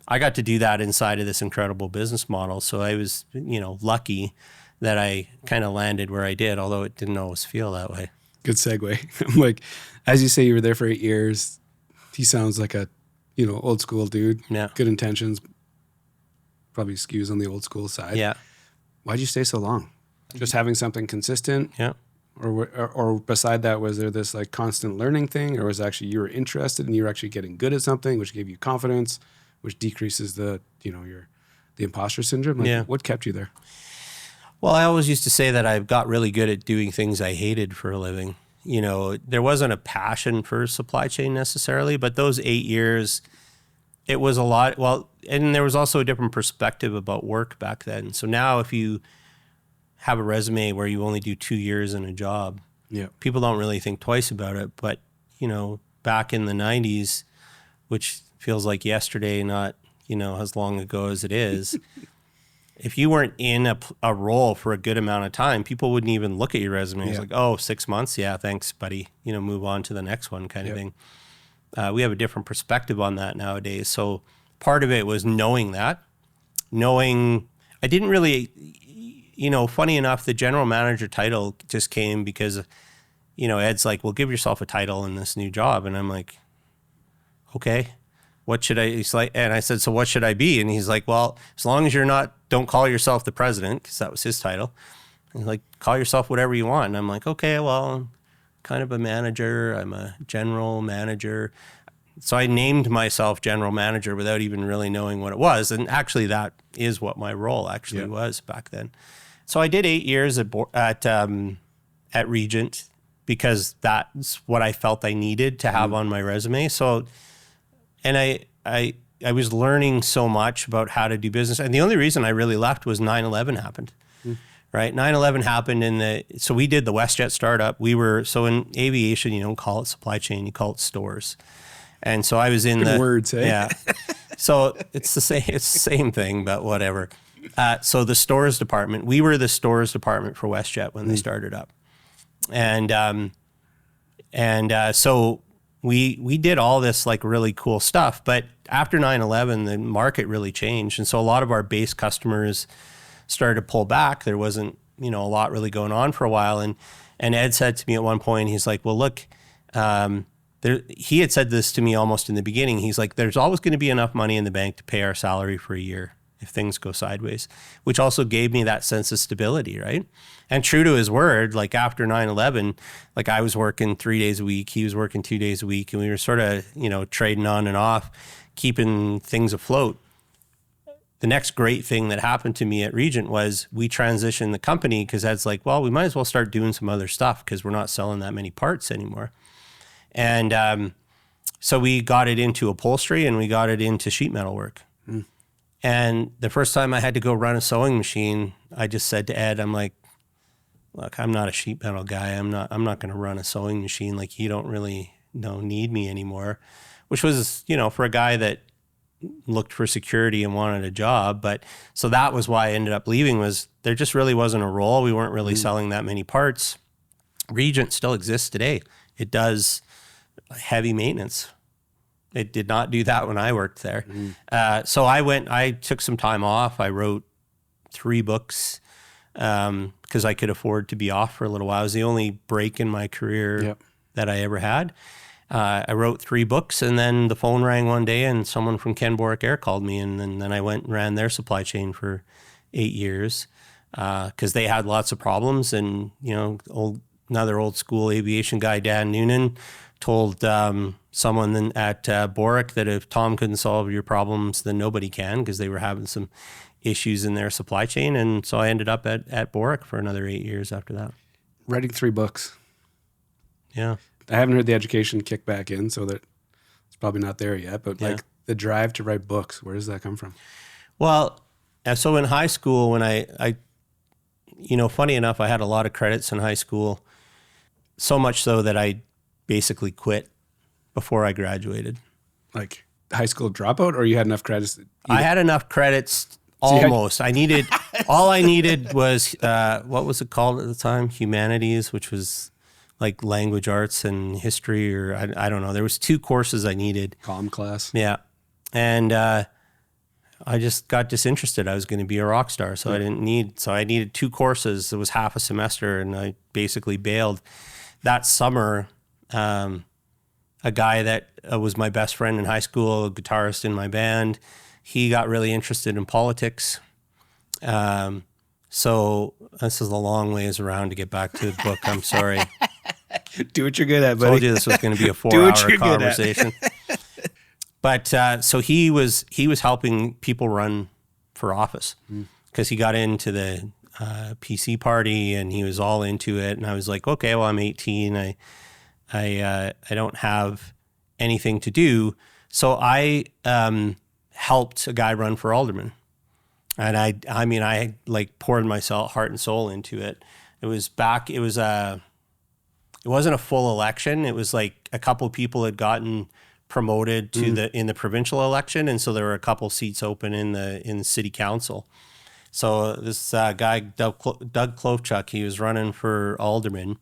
Speaker 1: I got to do that inside of this incredible business model. So I was, lucky that I kind of landed where I did, although it didn't always feel that way.
Speaker 2: Good segue. I'm like, as you say, you were there for 8 years. He sounds like a, old school dude.
Speaker 1: Yeah.
Speaker 2: Good intentions. Probably skews on the old school side.
Speaker 1: Yeah.
Speaker 2: Why'd you stay so long? Just having something consistent?
Speaker 1: Yeah.
Speaker 2: Or beside that, was there this like constant learning thing, or was it actually you were interested and you were actually getting good at something, which gave you confidence, which decreases the imposter syndrome? Like, what kept you there?
Speaker 1: Well, I always used to say that I got really good at doing things I hated for a living. There wasn't a passion for supply chain necessarily, but those 8 years, it was a lot. Well, and there was also a different perspective about work back then. So now if you have a resume where you only do 2 years in a job, people don't really think twice about it. But, back in the 90s, which feels like yesterday, not, as long ago as it is, if you weren't in a role for a good amount of time, people wouldn't even look at your resume. It's like, oh, 6 months? Yeah, thanks, buddy. Move on to the next one kind of thing. We have a different perspective on that nowadays. So part of it was knowing I didn't really, funny enough, the general manager title just came because, Ed's like, well, give yourself a title in this new job. And I'm like, okay. What should I, he's like, and I said, so what should I be? And he's like, well, as long as don't call yourself the president, because that was his title. And he's like, call yourself whatever you want. And I'm like, okay, well, I'm kind of a manager. I'm a general manager. So I named myself general manager without even really knowing what it was. And actually that is what my role actually was back then. So I did 8 years at Regent because that's what I felt I needed to have on my resume. So, and I was learning so much about how to do business. And the only reason I really left was 9/11 happened, right? 9/11 happened so we did the WestJet startup. So in aviation, you don't call it supply chain, you call it stores. And so I was in
Speaker 2: Good words, eh?
Speaker 1: Yeah. So it's the same thing, but whatever. So the stores department, we were the stores department for WestJet when they started up. So we did all this like really cool stuff, but after 9/11, the market really changed. And so a lot of our base customers started to pull back. There wasn't, a lot really going on for a while. And Ed said to me at one point, he's like, well, look, he had said this to me almost in the beginning. He's like, there's always going to be enough money in the bank to pay our salary for a year if things go sideways, which also gave me that sense of stability, right? And true to his word, like after 9/11, like I was working 3 days a week, he was working 2 days a week, and we were sort of, trading on and off, keeping things afloat. The next great thing that happened to me at Regent was we transitioned the company because Ed's like, well, we might as well start doing some other stuff because we're not selling that many parts anymore. And so we got it into upholstery and we got it into sheet metal work. And the first time I had to go run a sewing machine, I just said to Ed, I'm like, look, I'm not a sheet metal guy. I'm not going to run a sewing machine. Like, you don't really need me anymore, which was, for a guy that looked for security and wanted a job. But so that was why I ended up leaving, was there just really wasn't a role. We weren't really selling that many parts. Regent still exists today. It does heavy maintenance. It did not do that when I worked there. So I took some time off. I wrote 3 books because I could afford to be off for a little while. It was the only break in my career that I ever had. I wrote 3 books, and then the phone rang one day and someone from Ken Boric Air called me, and then I went and ran their supply chain for 8 years because they had lots of problems. And, another old school aviation guy, Dan Noonan, told someone at Boric that if Tom couldn't solve your problems, then nobody can, because they were having some issues in their supply chain. And so I ended up at Boric for another 8 years after that.
Speaker 2: Writing 3 books.
Speaker 1: Yeah.
Speaker 2: I haven't heard the education kick back in, so that it's probably not there yet. But like the drive to write books, where does that come from?
Speaker 1: Well, so in high school, when I funny enough, I had a lot of credits in high school, so much so that I basically quit before I graduated.
Speaker 2: Like high school dropout, or you had enough credits?
Speaker 1: I had enough credits almost. I needed, all I needed was, what was it called at the time? Humanities, which was like language arts and history, or I don't know. There was 2 courses I needed.
Speaker 2: Comm class.
Speaker 1: Yeah. And I just got disinterested. I was going to be a rock star. So I needed 2 courses. It was half a semester, and I basically bailed. That summer, a guy that was my best friend in high school, a guitarist in my band, he got really interested in politics. So this is a long ways around to get back to the book. I'm sorry.
Speaker 2: Do what you're good at, buddy.
Speaker 1: I told you this was going to be a 4-hour conversation. But so he was helping people run for office because he got into the PC party and he was all into it. And I was like, okay, well, I'm 18. I don't have anything to do. So I helped a guy run for alderman. And I like poured myself heart and soul into it. It wasn't a full election. It was like a couple people had gotten promoted to in the provincial election, and so there were a couple seats open in the city council. So this guy Doug Klochuk, he was running for alderman,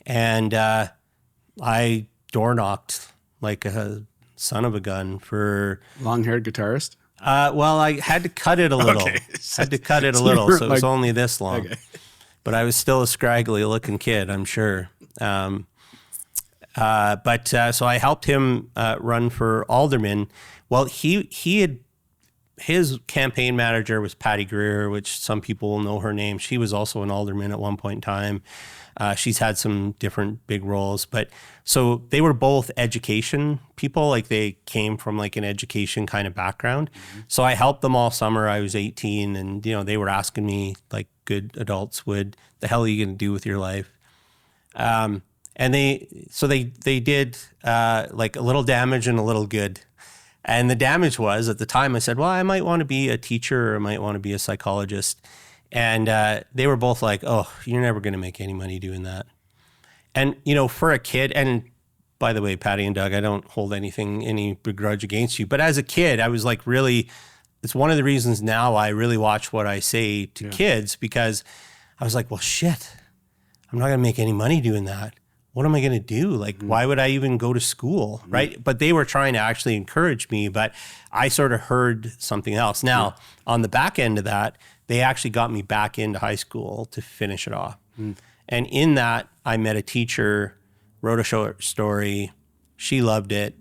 Speaker 1: and I door knocked like a son of a gun for
Speaker 2: long-haired guitarist.
Speaker 1: Well, I had to cut it a little.
Speaker 2: Okay.
Speaker 1: Had to cut it a little, so it was only this long.
Speaker 2: Okay.
Speaker 1: But I was still a scraggly looking kid, I'm sure. So I helped him run for alderman. Well, his campaign manager was Patty Greer, which some people will know her name. She was also an alderman at one point in time. She's had some different big roles, but so they were both education people. Like they came from like an education kind of background. Mm-hmm. So I helped them all summer. I was 18 and, they were asking me like good adults would, the hell are you going to do with your life? And they did like a little damage and a little good. And the damage was at the time I said, well, I might want to be a teacher or I might want to be a psychologist. And they were both like, oh, you're never going to make any money doing that. And, for a kid, and by the way, Patty and Doug, I don't hold any begrudge against you. But as a kid, I was like really, it's one of the reasons now I really watch what I say to kids, because I was like, well, shit, I'm not going to make any money doing that. What am I going to do? Like, why would I even go to school? Right. But they were trying to actually encourage me, but I sort of heard something else. Now, on the back end of that, they actually got me back into high school to finish it off. And in that, I met a teacher, wrote a short story. She loved it.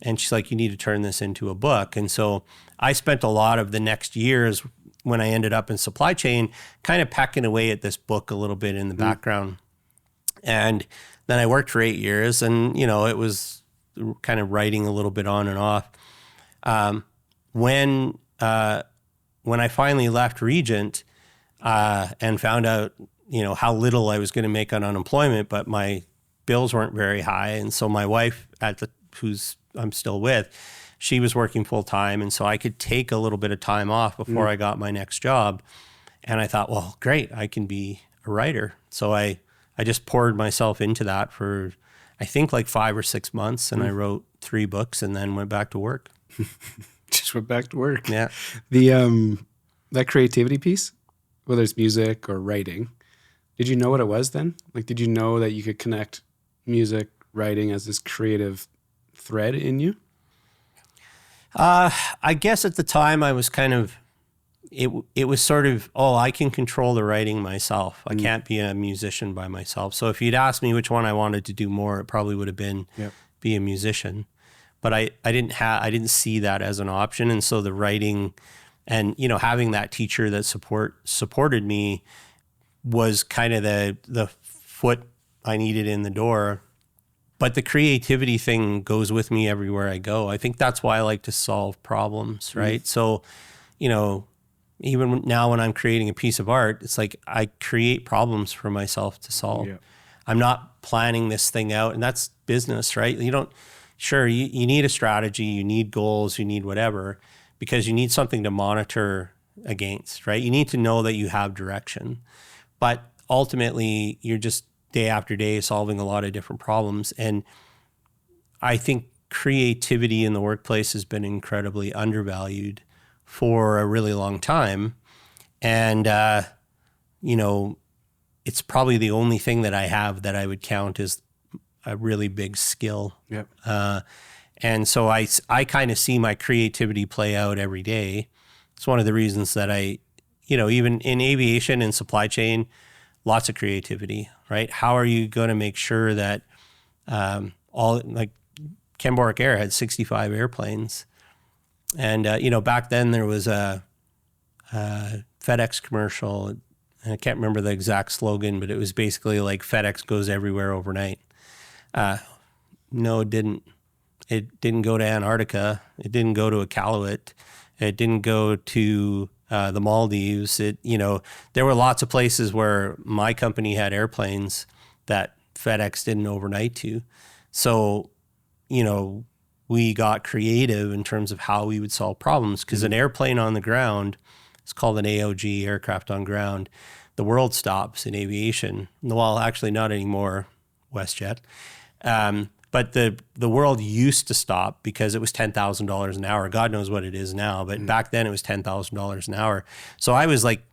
Speaker 1: And she's like, you need to turn this into a book. And so I spent a lot of the next years when I ended up in supply chain, kind of pecking away at this book a little bit in the background. And then I worked for 8 years and, it was kind of writing a little bit on and off. When I finally left Regent and found out, how little I was going to make on unemployment, but my bills weren't very high. And so my wife, who's I'm still with, she was working full time. And so I could take a little bit of time off before I got my next job. And I thought, well, great, I can be a writer. So I just poured myself into that for, I think like 5 or 6 months. And I wrote 3 books and then went back to work.
Speaker 2: Just went back to work.
Speaker 1: Yeah.
Speaker 2: That creativity piece, whether it's music or writing, did you know what it was then? Like, did you know that you could connect music, writing as this creative thread in you?
Speaker 1: I guess at the time I was kind of, it was sort of, I can control the writing myself. I can't be a musician by myself. So if you'd asked me which one I wanted to do more, it probably would have been be a musician. But I didn't see that as an option. And so the writing and, having that teacher that supported me was kind of the foot I needed in the door. But the creativity thing goes with me everywhere I go. I think that's why I like to solve problems, right? So, even now when I'm creating a piece of art, it's like I create problems for myself to solve. Yeah. I'm not planning this thing out, and that's business, right? You need a strategy, you need goals, you need whatever, because you need something to monitor against, right? You need to know that you have direction. But ultimately, you're just day after day solving a lot of different problems. And I think creativity in the workplace has been incredibly undervalued for a really long time. And, it's probably the only thing that I have that I would count as a really big skill.
Speaker 2: Yep.
Speaker 1: And so I kind of see my creativity play out every day. It's one of the reasons that even in aviation and supply chain, lots of creativity, right? How are you going to make sure that Kemboric Air had 65 airplanes. And, back then there was a FedEx commercial, and I can't remember the exact slogan, but it was basically like FedEx goes everywhere overnight. No, it didn't. It didn't go to Antarctica. It didn't go to Iqaluit. It didn't go to the Maldives. There were lots of places where my company had airplanes that FedEx didn't overnight to. So, we got creative in terms of how we would solve problems, because an airplane on the ground, it's called an AOG, aircraft on ground. The world stops in aviation. Well, actually not anymore, WestJet. But the world used to stop because it was $10,000 an hour. God knows what it is now, but back then it was $10,000 an hour. So I was like,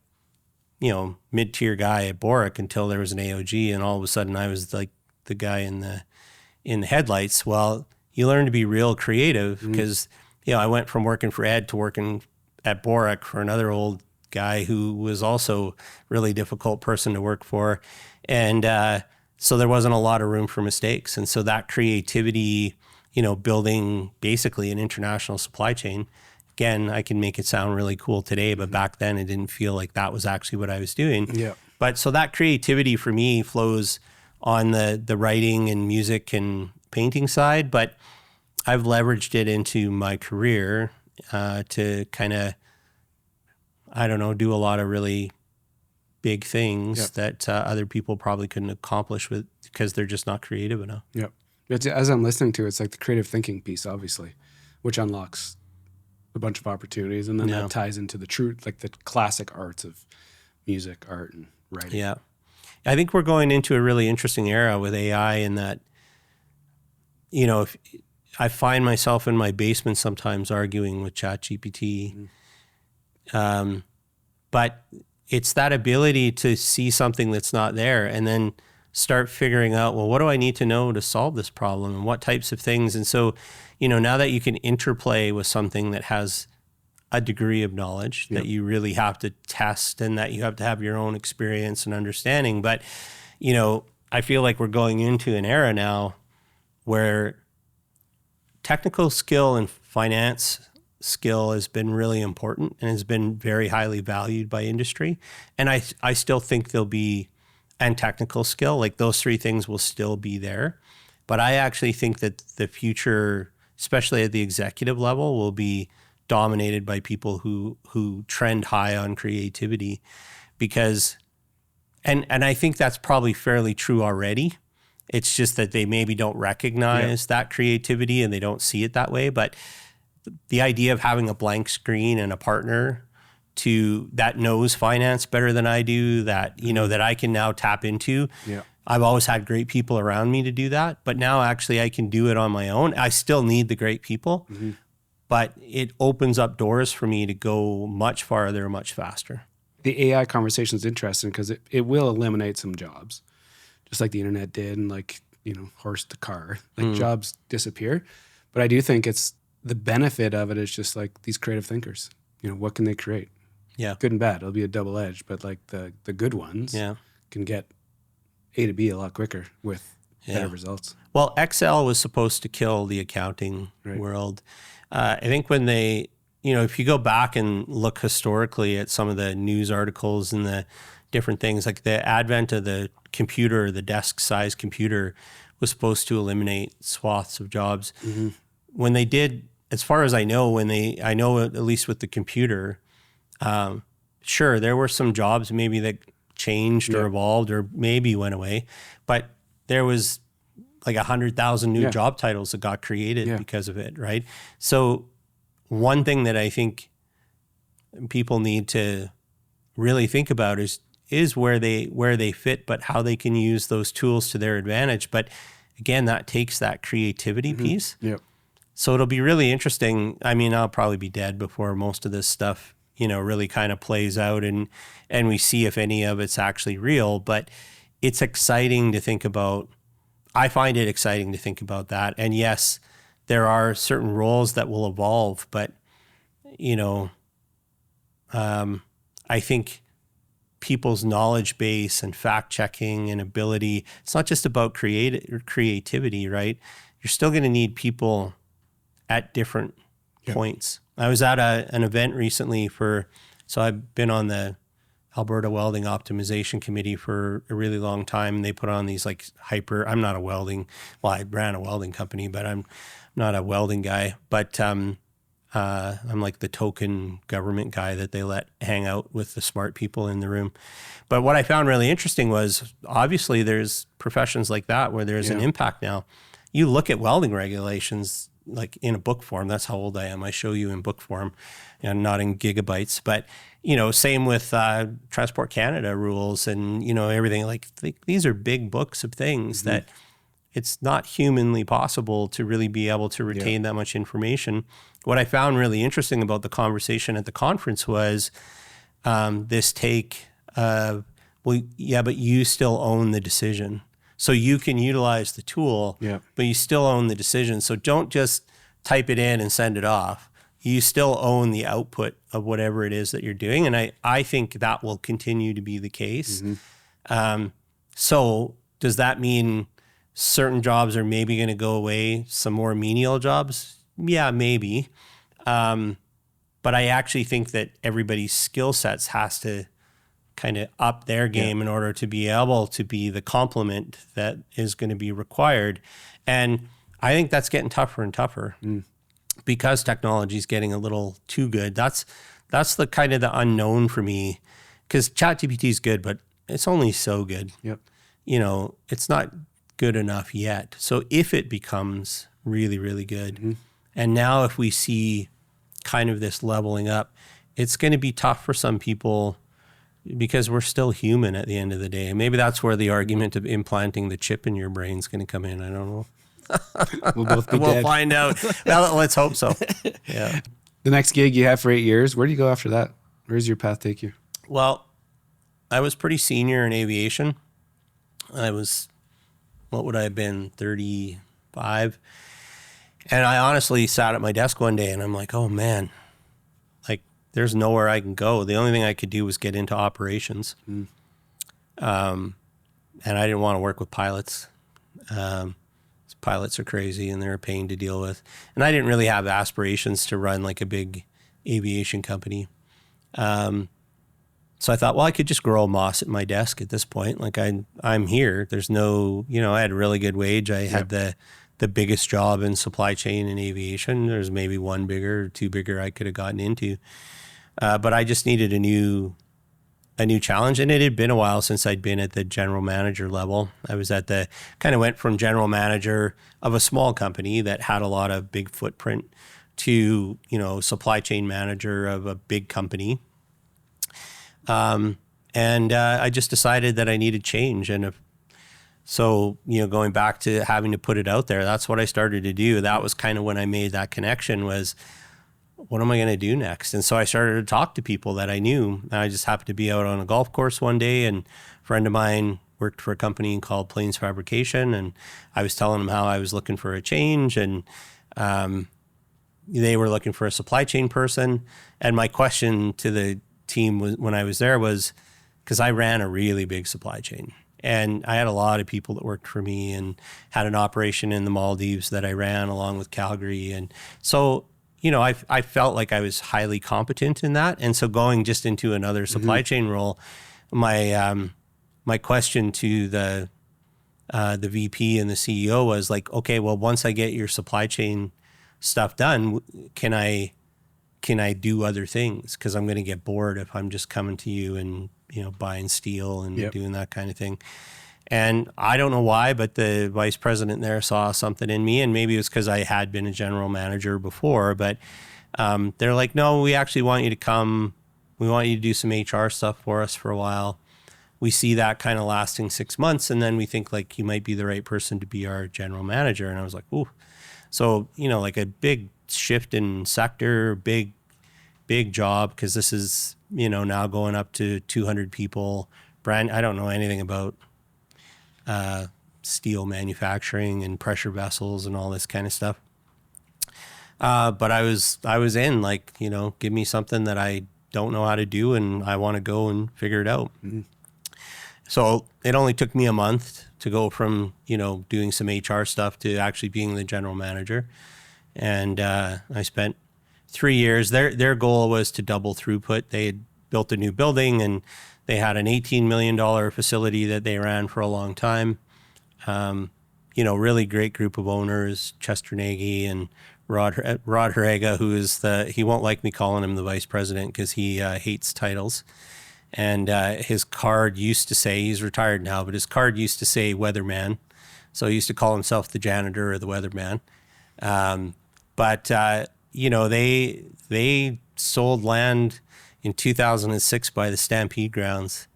Speaker 1: mid-tier guy at Boric until there was an AOG, and all of a sudden I was like the guy in the headlights. Well, you learn to be real creative because, I went from working for Ed to working at Boric for another old guy who was also a really difficult person to work for. And so there wasn't a lot of room for mistakes. And so that creativity, building basically an international supply chain, again, I can make it sound really cool today, but back then it didn't feel like that was actually what I was doing.
Speaker 2: Yeah.
Speaker 1: But so that creativity for me flows on the writing and music and painting side, but I've leveraged it into my career to kind of, do a lot of really big things that other people probably couldn't accomplish because they're just not creative enough.
Speaker 2: Yep. As I'm listening to it, it's like the creative thinking piece, obviously, which unlocks a bunch of opportunities. And then that ties into the truth, like the classic arts of music, art, and writing.
Speaker 1: Yeah. I think we're going into a really interesting era with AI in that, if I find myself in my basement sometimes arguing with ChatGPT. But it's that ability to see something that's not there and then start figuring out, well, what do I need to know to solve this problem and what types of things? And so, now that you can interplay with something that has a degree of knowledge that you really have to test and that you have to have your own experience and understanding. But, I feel like we're going into an era now where technical skill and finance skill has been really important and has been very highly valued by industry. And I still think and technical skill, like those three things will still be there. But I actually think that the future, especially at the executive level, will be dominated by people who trend high on creativity because, and I think that's probably fairly true already. It's just that they maybe don't recognize that creativity and they don't see it that way. But the idea of having a blank screen and a partner that knows finance better than I do, that, that I can now tap into. Yeah. I've always had great people around me to do that, but now actually I can do it on my own. I still need the great people, but it opens up doors for me to go much farther, much faster.
Speaker 2: The AI conversation is interesting because it will eliminate some jobs, just like the internet did and horse to car, jobs disappear. But I do think it's the benefit of it is just like these creative thinkers, what can they create?
Speaker 1: Yeah.
Speaker 2: Good and bad. It'll be a double edge, but like the good ones can get A to B a lot quicker with better results.
Speaker 1: Well, Excel was supposed to kill the accounting world. I think when they, if you go back and look historically at some of the news articles and the different things, like the advent of the computer, the desk-sized computer was supposed to eliminate swaths of jobs. When they did, as far as I know, I know at least with the computer, sure, there were some jobs maybe that changed or evolved or maybe went away, but there was like 100,000 new job titles that got created because of it, right? So one thing that I think people need to really think about is where they fit, but how they can use those tools to their advantage. But again, that takes that creativity piece.
Speaker 2: Yep.
Speaker 1: So it'll be really interesting. I mean, I'll probably be dead before most of this stuff, really kind of plays out and we see if any of it's actually real. But it's exciting to think about. I find it exciting to think about that. And yes, there are certain roles that will evolve, but, I think people's knowledge base and fact checking and ability, it's not just about creativity, right? You're still going to need people at different points. I was at an event recently so I've been on the Alberta Welding Optimization Committee for a really long time. And they put on these I'm not I ran a welding company, but I'm not a welding guy, but I'm like the token government guy that they let hang out with the smart people in the room. But what I found really interesting was obviously there's professions like that where there's an impact now. You look at welding regulations like in a book form. That's how old I am. I show you in book form and not in gigabytes. But, same with Transport Canada rules and, everything. These are big books of things that it's not humanly possible to really be able to retain that much information. What I found really interesting about the conversation at the conference was this take of, but you still own the decision. So you can utilize the tool, but you still own the decision. So don't just type it in and send it off. You still own the output of whatever it is that you're doing. And I think that will continue to be the case. So does that mean certain jobs are maybe going to go away, some more menial jobs? Yeah, maybe. But I actually think that everybody's skill sets has to kind of up their game in order to be able to be the complement that is going to be required. And I think that's getting tougher and tougher because technology is getting a little too good. That's the kind of the unknown for me, because ChatGPT is good, but it's only so good. It's not good enough yet. So if it becomes really, really good, and now if we see kind of this leveling up, it's going to be tough for some people because we're still human at the end of the day. Maybe that's where the argument of implanting the chip in your brain is going to come in. I don't know.
Speaker 2: We'll both be dead.
Speaker 1: We'll find out. Well, let's hope so. Yeah.
Speaker 2: The next gig you have for 8 years, where do you go after that? Where does your path take you?
Speaker 1: Well, I was pretty senior in aviation. I was, what would I have been, 35? And I honestly sat at my desk one day and I'm like, oh man, there's nowhere I can go. The only thing I could do was get into operations. And I didn't want to work with pilots. Pilots are crazy and they're a pain to deal with. And I didn't really have aspirations to run like a big aviation company. So I thought, well, I could just grow moss at my desk at this point. I'm here. There's no, I had a really good wage. I had the biggest job in supply chain and aviation. There's maybe one bigger or two bigger I could have gotten into. But I just needed a new challenge. And it had been a while since I'd been at the general manager level. I was went from general manager of a small company that had a lot of big footprint to, supply chain manager of a big company. And I just decided that I needed change. And so, going back to having to put it out there, that's what I started to do. That was kind of when I made that connection was, what am I going to do next? And so I started to talk to people that I knew. And I just happened to be out on a golf course one day, and a friend of mine worked for a company called Plains Fabrication. And I was telling them how I was looking for a change, and they were looking for a supply chain person. And my question to the team when I was there was, because I ran a really big supply chain. And I had a lot of people that worked for me and had an operation in the Maldives that I ran along with Calgary. And so, I felt like I was highly competent in that. And so going just into another supply chain role, my question to the VP and the CEO was like, okay, well, once I get your supply chain stuff done, can I do other things? Because I'm going to get bored if I'm just coming to you and buying steel and doing that kind of thing. And I don't know why, but the vice president there saw something in me, and maybe it was because I had been a general manager before, but they're like, no, we actually want you to come. We want you to do some HR stuff for us for a while. We see that kind of lasting 6 months, and then we think like you might be the right person to be our general manager. And I was like, ooh, So, like a big shift in sector, big job, because this is, now going up to 200 people. I don't know anything about steel manufacturing and pressure vessels and all this kind of stuff. But I was in, like, give me something that I don't know how to do and I want to go and figure it out. Mm-hmm. So it only took me a month to go from, doing some HR stuff to actually being the general manager. And I spent 3 years. Their goal was to double throughput. They had built a new building and they had an $18 million facility that they ran for a long time. Really great group of owners, Chester Nagy and Rod Harega, who is he won't like me calling him the vice president because he hates titles. And his card used to say, he's retired now, but his card used to say weatherman. So he used to call himself the janitor or the weatherman. But they sold land in 2006 by the Stampede grounds.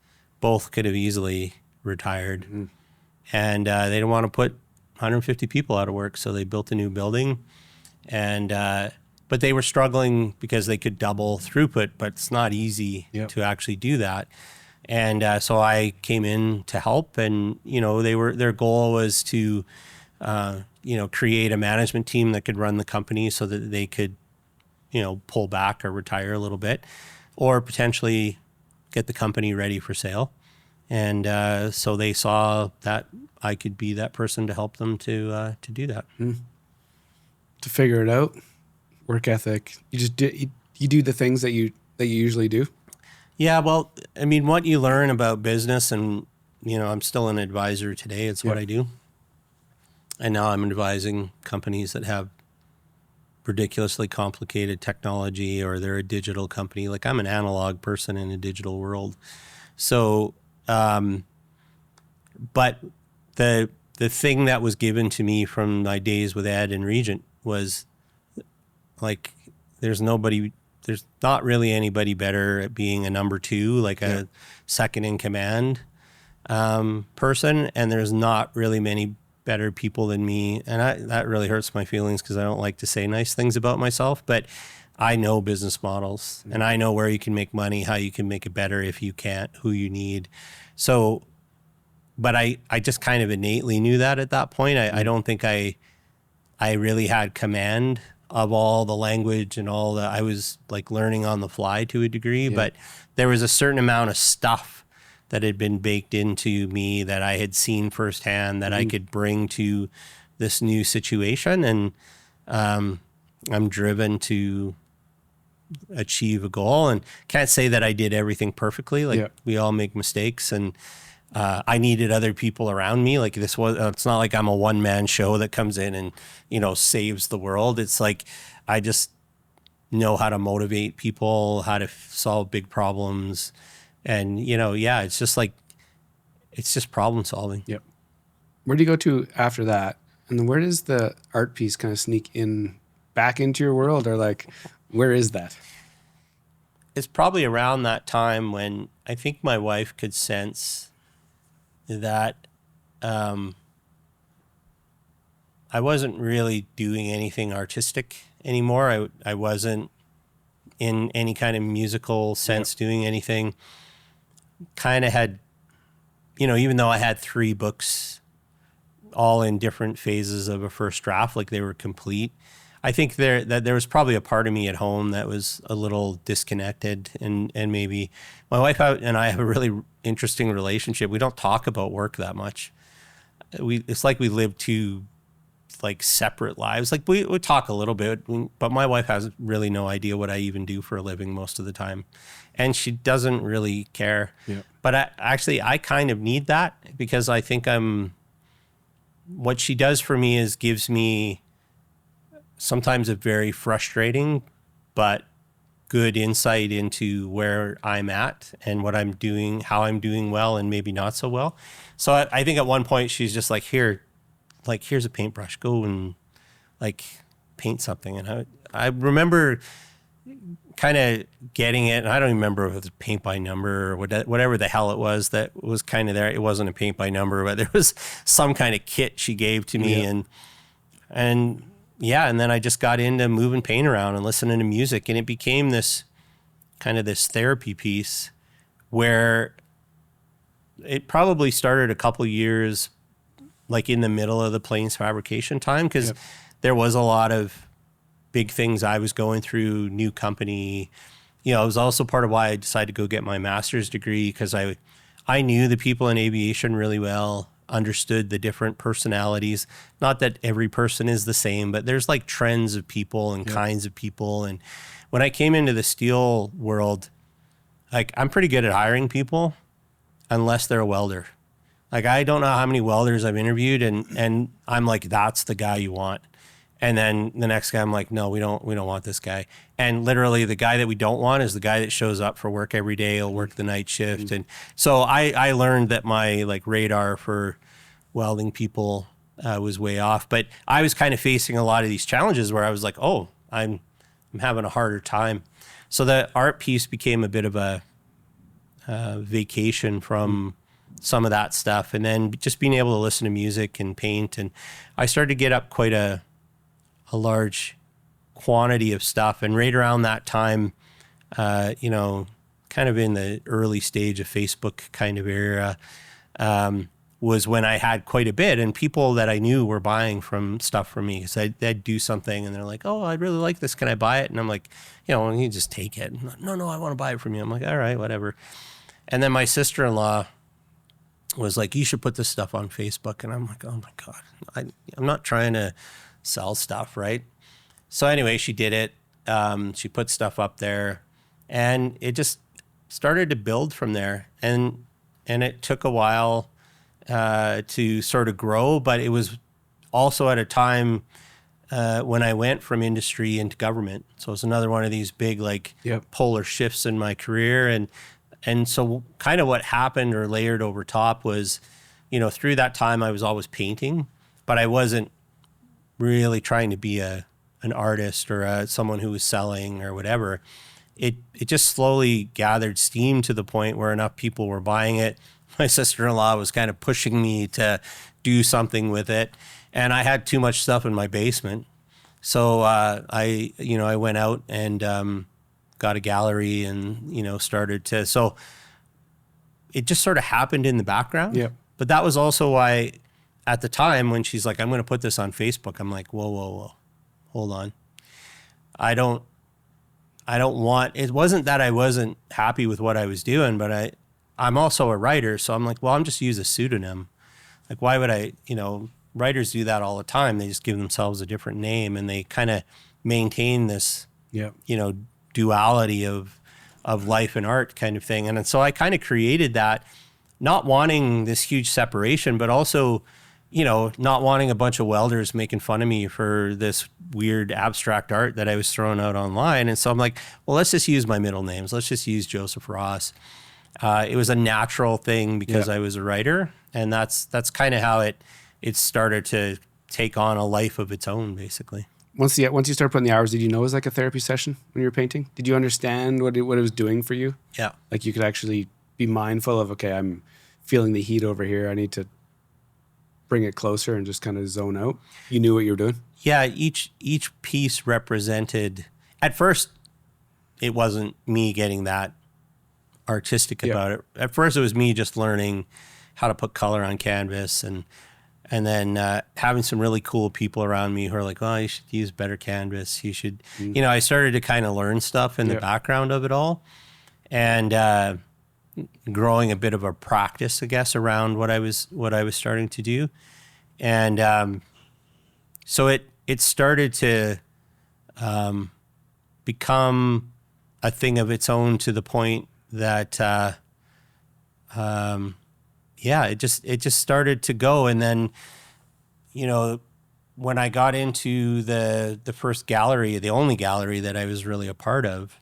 Speaker 1: Both could have easily retired. Mm-hmm. And they didn't want to put 150 people out of work, so they built a new building. And but they were struggling because they could double throughput, but it's not easy to actually do that. And so I came in to help, and their goal was to create a management team that could run the company so that they could pull back or retire a little bit, or potentially get the company ready for sale. And so they saw that I could be that person to help them to do that.
Speaker 2: Mm. To figure it out, work ethic. You just you do the things that you usually do. Yeah,
Speaker 1: well, I mean, what you learn about business, and I'm still an advisor today. It's what I do. And now I'm advising companies that have ridiculously complicated technology, or they're a digital company. Like, I'm an analog person in a digital world. So, but the thing that was given to me from my days with Ed and Regent was, like, there's not really anybody better at being a number two, like a second in command person, and there's not really many better people than me. And that really hurts my feelings because I don't like to say nice things about myself, but I know business models and I know where you can make money, how you can make it better if you can't, who you need. So, but I just kind of innately knew that at that point. I don't think I really had command of all the language and all I was like learning on the fly to a degree, but there was a certain amount of stuff that had been baked into me that I had seen firsthand that I could bring to this new situation. And I'm driven to achieve a goal, and can't say that I did everything perfectly. Like we all make mistakes, and I needed other people around me. Like it's not like I'm a one-man show that comes in and, saves the world. It's like, I just know how to motivate people, how to solve big problems. And, it's just like, it's just problem solving.
Speaker 2: Yep. Where do you go to after that? And then where does the art piece kind of sneak in back into your world, or like, where is that?
Speaker 1: It's probably around that time when I think my wife could sense that I wasn't really doing anything artistic anymore. I wasn't in any kind of musical sense doing anything. Kind of had, even though I had 3 books all in different phases of a first draft, like they were complete, I think there was probably a part of me at home that was a little disconnected, and maybe my wife and I have a really interesting relationship. We don't talk about work that much. It's like we live 2 like separate lives. Like we talk a little bit, but my wife has really no idea what I even do for a living most of the time, and she doesn't really care. Yeah. But I kind of need that, because I think what she does for me is gives me sometimes a very frustrating but good insight into where I'm at and what I'm doing, how I'm doing well and maybe not so well. So I think at one point she's just like, here's a paintbrush, go and like paint something. And I remember kind of getting it, and I don't remember if it was paint by number or whatever the hell it was that was kind of there. It wasn't a paint by number, but there was some kind of kit she gave to me, and yeah, and then I just got into moving paint around and listening to music, and it became this kind of this therapy piece where it probably started a couple years like in the middle of the planes fabrication time, because there was a lot of big things I was going through, new company. You know, it was also part of why I decided to go get my master's degree, because I knew the people in aviation really well, understood the different personalities. Not that every person is the same, but there's like trends of people and kinds of people. And when I came into the steel world, like I'm pretty good at hiring people unless they're a welder. Like I don't know how many welders I've interviewed and I'm like, that's the guy you want. And then the next guy, I'm like, no, we don't want this guy. And literally the guy that we don't want is the guy that shows up for work every day. He'll work the night shift. And so I learned that my like radar for welding people was way off. But I was kind of facing a lot of these challenges where I was like, oh, I'm having a harder time. So the art piece became a bit of a vacation from some of that stuff. And then just being able to listen to music and paint. And I started to get up quite a large quantity of stuff. And right around that time, you know, kind of in the early stage of Facebook kind of era, was when I had quite a bit, and people that I knew were buying stuff from me. So they'd do something and they're like, oh, I'd really like this. Can I buy it? And I'm like, you know, you just take it. No, I want to buy it from you. I'm like, all right, whatever. And then my sister-in-law was like, you should put this stuff on Facebook. And I'm like, oh my God, I'm not trying to sell stuff, right? So anyway, she did it. She put stuff up there, and it just started to build from there. And it took a while to sort of grow, but it was also at a time when I went from industry into government. So it's another one of these big like polar shifts in my career. And so kind of what happened or layered over top was, you know, through that time I was always painting, but I wasn't really trying to be an artist or someone who was selling or whatever. It just slowly gathered steam to the point where enough people were buying it. My sister-in-law was kind of pushing me to do something with it, and I had too much stuff in my basement. So I went out and got a gallery and, you know, started to, so it just sort of happened in the background.
Speaker 2: Yeah.
Speaker 1: But that was also why at the time when she's like, I'm going to put this on Facebook, I'm like, whoa, hold on. I don't want, it wasn't that I wasn't happy with what I was doing, but I'm also a writer. So I'm like, well, I'm just use a pseudonym. Like, why would I, you know, writers do that all the time. They just give themselves a different name and they kind of maintain this, you know, duality of life and art kind of thing. And so I kind of created that, not wanting this huge separation, but also, you know, not wanting a bunch of welders making fun of me for this weird abstract art that I was throwing out online. And so I'm like, well, let's just use my middle names. Let's just use Joseph Ross. It was a natural thing because I was a writer, and that's kind of how it started to take on a life of its own, basically.
Speaker 2: Once you started putting the hours, did you know it was like a therapy session when you were painting? Did you understand what it was doing for you?
Speaker 1: Yeah.
Speaker 2: Like you could actually be mindful of, okay, I'm feeling the heat over here. I need to bring it closer and just kind of zone out. You knew what you were doing?
Speaker 1: Yeah, each piece represented, at first, it wasn't me getting that artistic about it. At first, it was me just learning how to put color on canvas and then having some really cool people around me who are like, oh, you should use better canvas. You should, you know, I started to kind of learn stuff in the background of it all, and growing a bit of a practice, I guess, around what I was starting to do. And so it started to become a thing of its own, to the point that it just started to go. And then, you know, when I got into the first gallery, the only gallery that I was really a part of,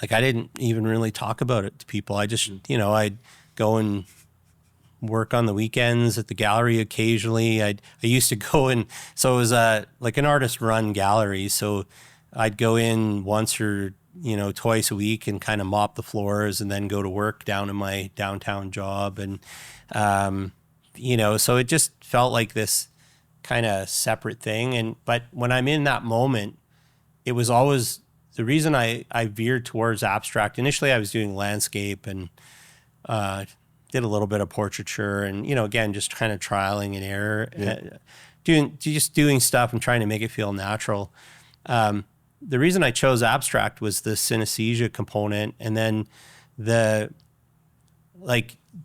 Speaker 1: like I didn't even really talk about it to people. I just, you know, I'd go and work on the weekends at the gallery occasionally. I used to go in, so it was like an artist run gallery. So I'd go in once or, you know, twice a week and kind of mop the floors and then go to work down in my downtown job. And, you know, so it just felt like this kind of separate thing. But when I'm in that moment, it was always the reason I veered towards abstract. Initially, I was doing landscape and did a little bit of portraiture, and again, just kind of trialing and error, doing stuff and trying to make it feel natural. The reason I chose abstract was the synesthesia component, and then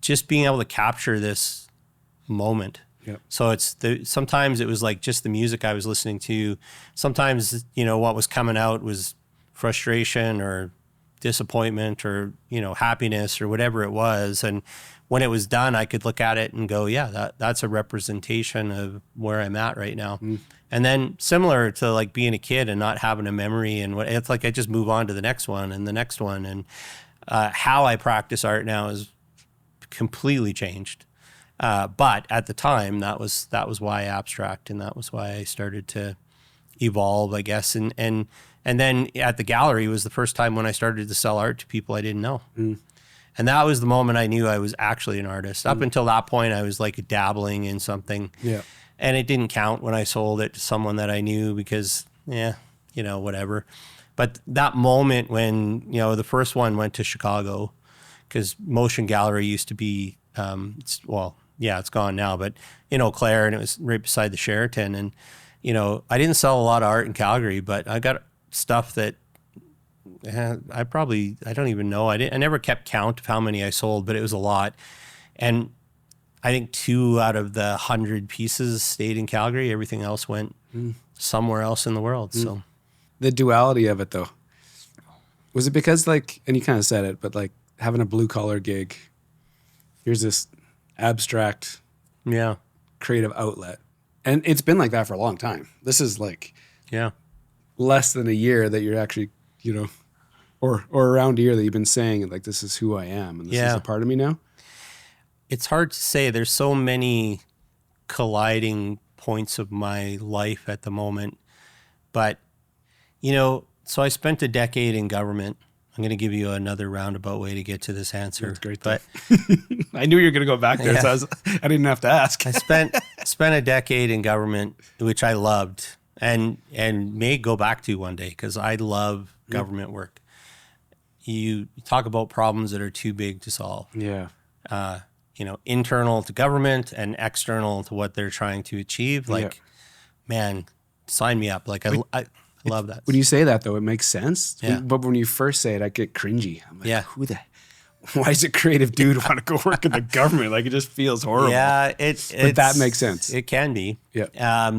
Speaker 1: just being able to capture this moment.
Speaker 2: Yep.
Speaker 1: So sometimes it was like just the music I was listening to. Sometimes, what was coming out was frustration or disappointment or, happiness or whatever it was. And when it was done, I could look at it and go, yeah, that's a representation of where I'm at right now. And then similar to like being a kid and not having a memory, and it's like I just move on to the next one and the next one. And how I practice art now is completely changed. But at the time, that was why abstract, and that was why I started to evolve, I guess. And then at the gallery was the first time when I started to sell art to people I didn't know. And that was the moment I knew I was actually an artist. Up until that point, I was like dabbling in something.
Speaker 2: Yeah.
Speaker 1: And it didn't count when I sold it to someone that I knew because, whatever. But that moment when, the first one went to Chicago, because Motion Gallery used to be, it's gone now, but in Eau Claire, and it was right beside the Sheraton. And, I didn't sell a lot of art in Calgary, but I got stuff that I don't even know. I never kept count of how many I sold, but it was a lot. And I think 2 out of the 100 pieces stayed in Calgary. Everything else went somewhere else in the world. So
Speaker 2: the duality of it, though, was it because and you kind of said it, but having a blue collar gig, here's this abstract, creative outlet, and it's been like that for a long time. This is less than a year that you're actually, or around a year that you've been saying this is who I am, and this is a part of me now.
Speaker 1: It's hard to say. There's so many colliding points of my life at the moment. But, so I spent a decade in government. I'm going to give you another roundabout way to get to this answer.
Speaker 2: That's great.
Speaker 1: But
Speaker 2: I knew you were going to go back there, so I didn't have to ask.
Speaker 1: I spent a decade in government, which I loved and may go back to one day because I love government work. You talk about problems that are too big to solve.
Speaker 2: Yeah.
Speaker 1: Internal to government and external to what they're trying to achieve. Man, sign me up. I love that.
Speaker 2: When you say that, though, it makes sense.
Speaker 1: Yeah.
Speaker 2: But when you first say it, I get cringy. I'm like,
Speaker 1: yeah.
Speaker 2: Why does a creative dude want to go work in the government? It just feels horrible.
Speaker 1: Yeah,
Speaker 2: but that makes sense.
Speaker 1: It can be.
Speaker 2: Yeah.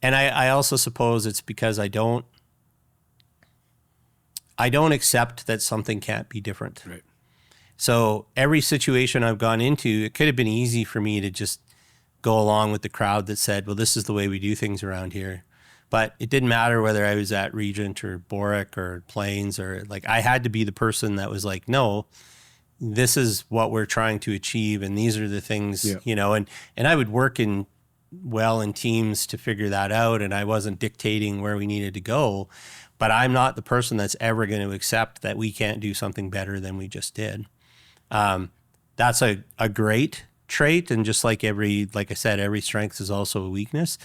Speaker 1: And I also suppose it's because I don't accept that something can't be different.
Speaker 2: Right.
Speaker 1: So every situation I've gone into, it could have been easy for me to just go along with the crowd that said, well, this is the way we do things around here. But it didn't matter whether I was at Regent or Boric or Plains or I had to be the person that was like, no, this is what we're trying to achieve. And these are the things, and I would work in teams to figure that out. And I wasn't dictating where we needed to go, but I'm not the person that's ever going to accept that we can't do something better than we just did. That's a great trait. And just like I said, every strength is also a weakness.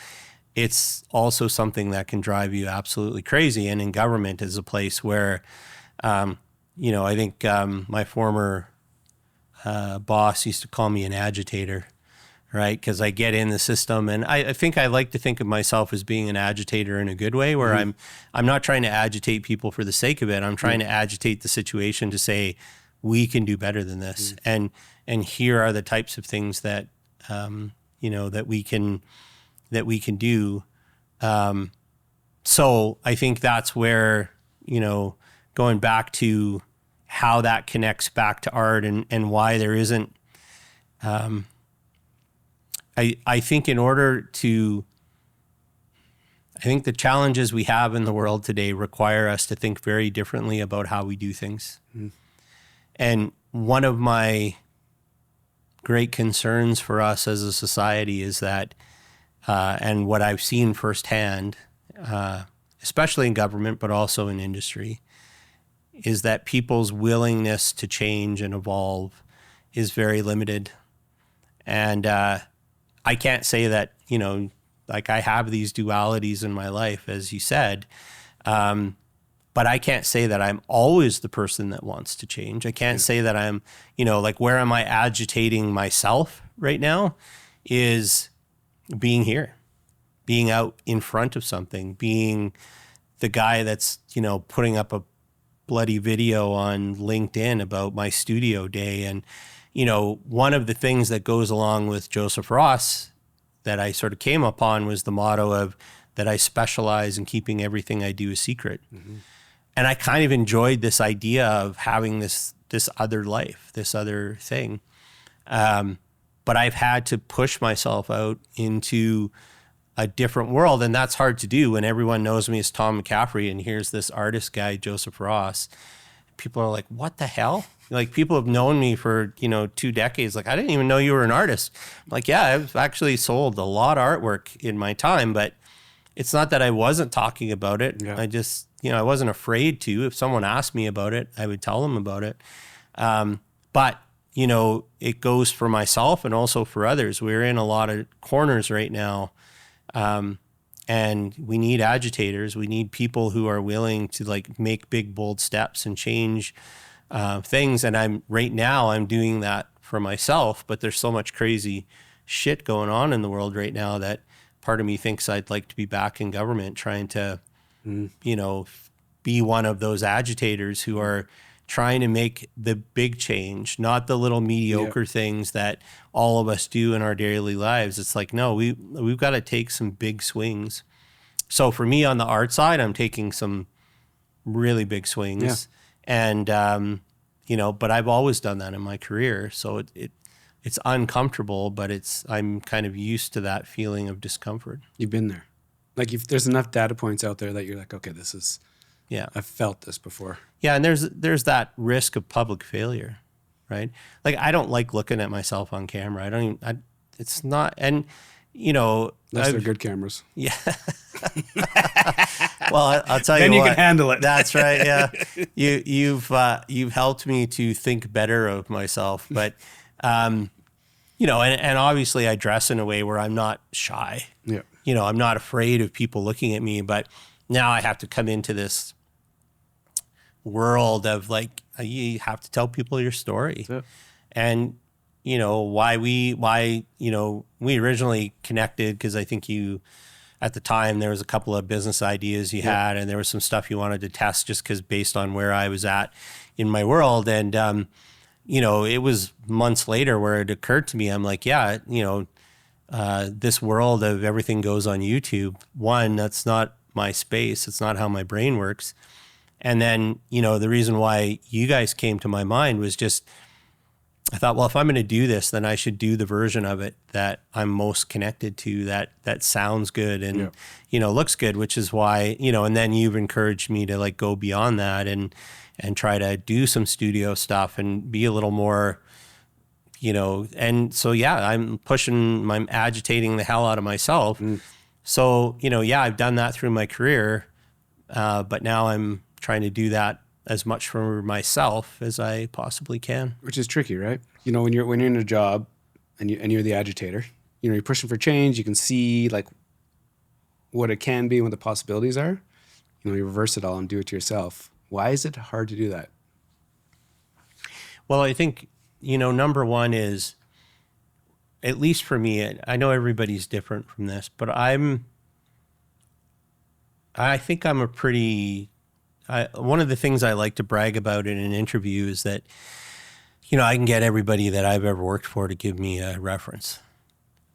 Speaker 1: It's also something that can drive you absolutely crazy. And in government is a place where, I think my former boss used to call me an agitator, right? Because I get in the system, and I think I like to think of myself as being an agitator in a good way, where I'm not trying to agitate people for the sake of it. I'm trying to agitate the situation to say, we can do better than this. And here are the types of things that, that we can do. So I think that's where, going back to how that connects back to art and why there isn't, I think the challenges we have in the world today require us to think very differently about how we do things. And one of my great concerns for us as a society is that, and what I've seen firsthand, especially in government, but also in industry, is that people's willingness to change and evolve is very limited. And I can't say that, like I have these dualities in my life, as you said. But I can't say that I'm always the person that wants to change. I can't say that I'm, like where am I agitating myself right now is being here, being out in front of something, being the guy that's, putting up a bloody video on LinkedIn about my studio day. And, one of the things that goes along with Joseph Ross that I sort of came upon was the motto of that I specialize in keeping everything I do a secret. Mm-hmm. And I kind of enjoyed this idea of having this other life, this other thing. But I've had to push myself out into a different world. And that's hard to do when everyone knows me as Tom McCaffery and here's this artist guy, Joseph Ross. People are like, what the hell? Like people have known me for, 2 decades. Like, I didn't even know you were an artist. I'm like, yeah, I've actually sold a lot of artwork in my time, but it's not that I wasn't talking about it. Yeah. I just, I wasn't afraid to. If someone asked me about it, I would tell them about it. But, it goes for myself and also for others. We're in a lot of corners right now. And we need agitators. We need people who are willing to like make big, bold steps and change things. And I'm doing that for myself, but there's so much crazy shit going on in the world right now that part of me thinks I'd like to be back in government trying to, be one of those agitators who are trying to make the big change, not the little mediocre things that all of us do in our daily lives. It's like, no, we've got to take some big swings. So for me on the art side, I'm taking some really big swings. And, but I've always done that in my career. So it's uncomfortable, but I'm kind of used to that feeling of discomfort.
Speaker 2: You've been there. Like if there's enough data points out there that you're like, okay, this is, I've felt this before.
Speaker 1: Yeah. And there's that risk of public failure, right? Like I don't like looking at myself on camera. It's not, and
Speaker 2: unless they're good cameras.
Speaker 1: Yeah. Well, I'll tell you
Speaker 2: then you
Speaker 1: what,
Speaker 2: can handle it.
Speaker 1: That's right. Yeah. You've helped me to think better of myself, but, and obviously I dress in a way where I'm not shy.
Speaker 2: Yeah.
Speaker 1: I'm not afraid of people looking at me, but now I have to come into this world of like, you have to tell people your story. Yeah. And, why we originally connected, because I think at the time, there was a couple of business ideas you had, and there was some stuff you wanted to test just because based on where I was at in my world. And, it was months later where it occurred to me, I'm like, this world of everything goes on YouTube. One, that's not my space. It's not how my brain works. And then, the reason why you guys came to my mind was just, I thought, well, if I'm going to do this, then I should do the version of it that I'm most connected to, that sounds good and, looks good, which is why, and then you've encouraged me to like go beyond that and try to do some studio stuff and be a little more, and so, I'm agitating the hell out of myself. So, I've done that through my career, but now I'm trying to do that as much for myself as I possibly can.
Speaker 2: Which is tricky, right? When you're in a job and you're the agitator, you're pushing for change, you can see like what it can be and what the possibilities are. You reverse it all and do it to yourself. Why is it hard to do that?
Speaker 1: Well, I think, number one is, at least for me, I know everybody's different from this, but I think I'm one of the things I like to brag about in an interview is that, I can get everybody that I've ever worked for to give me a reference,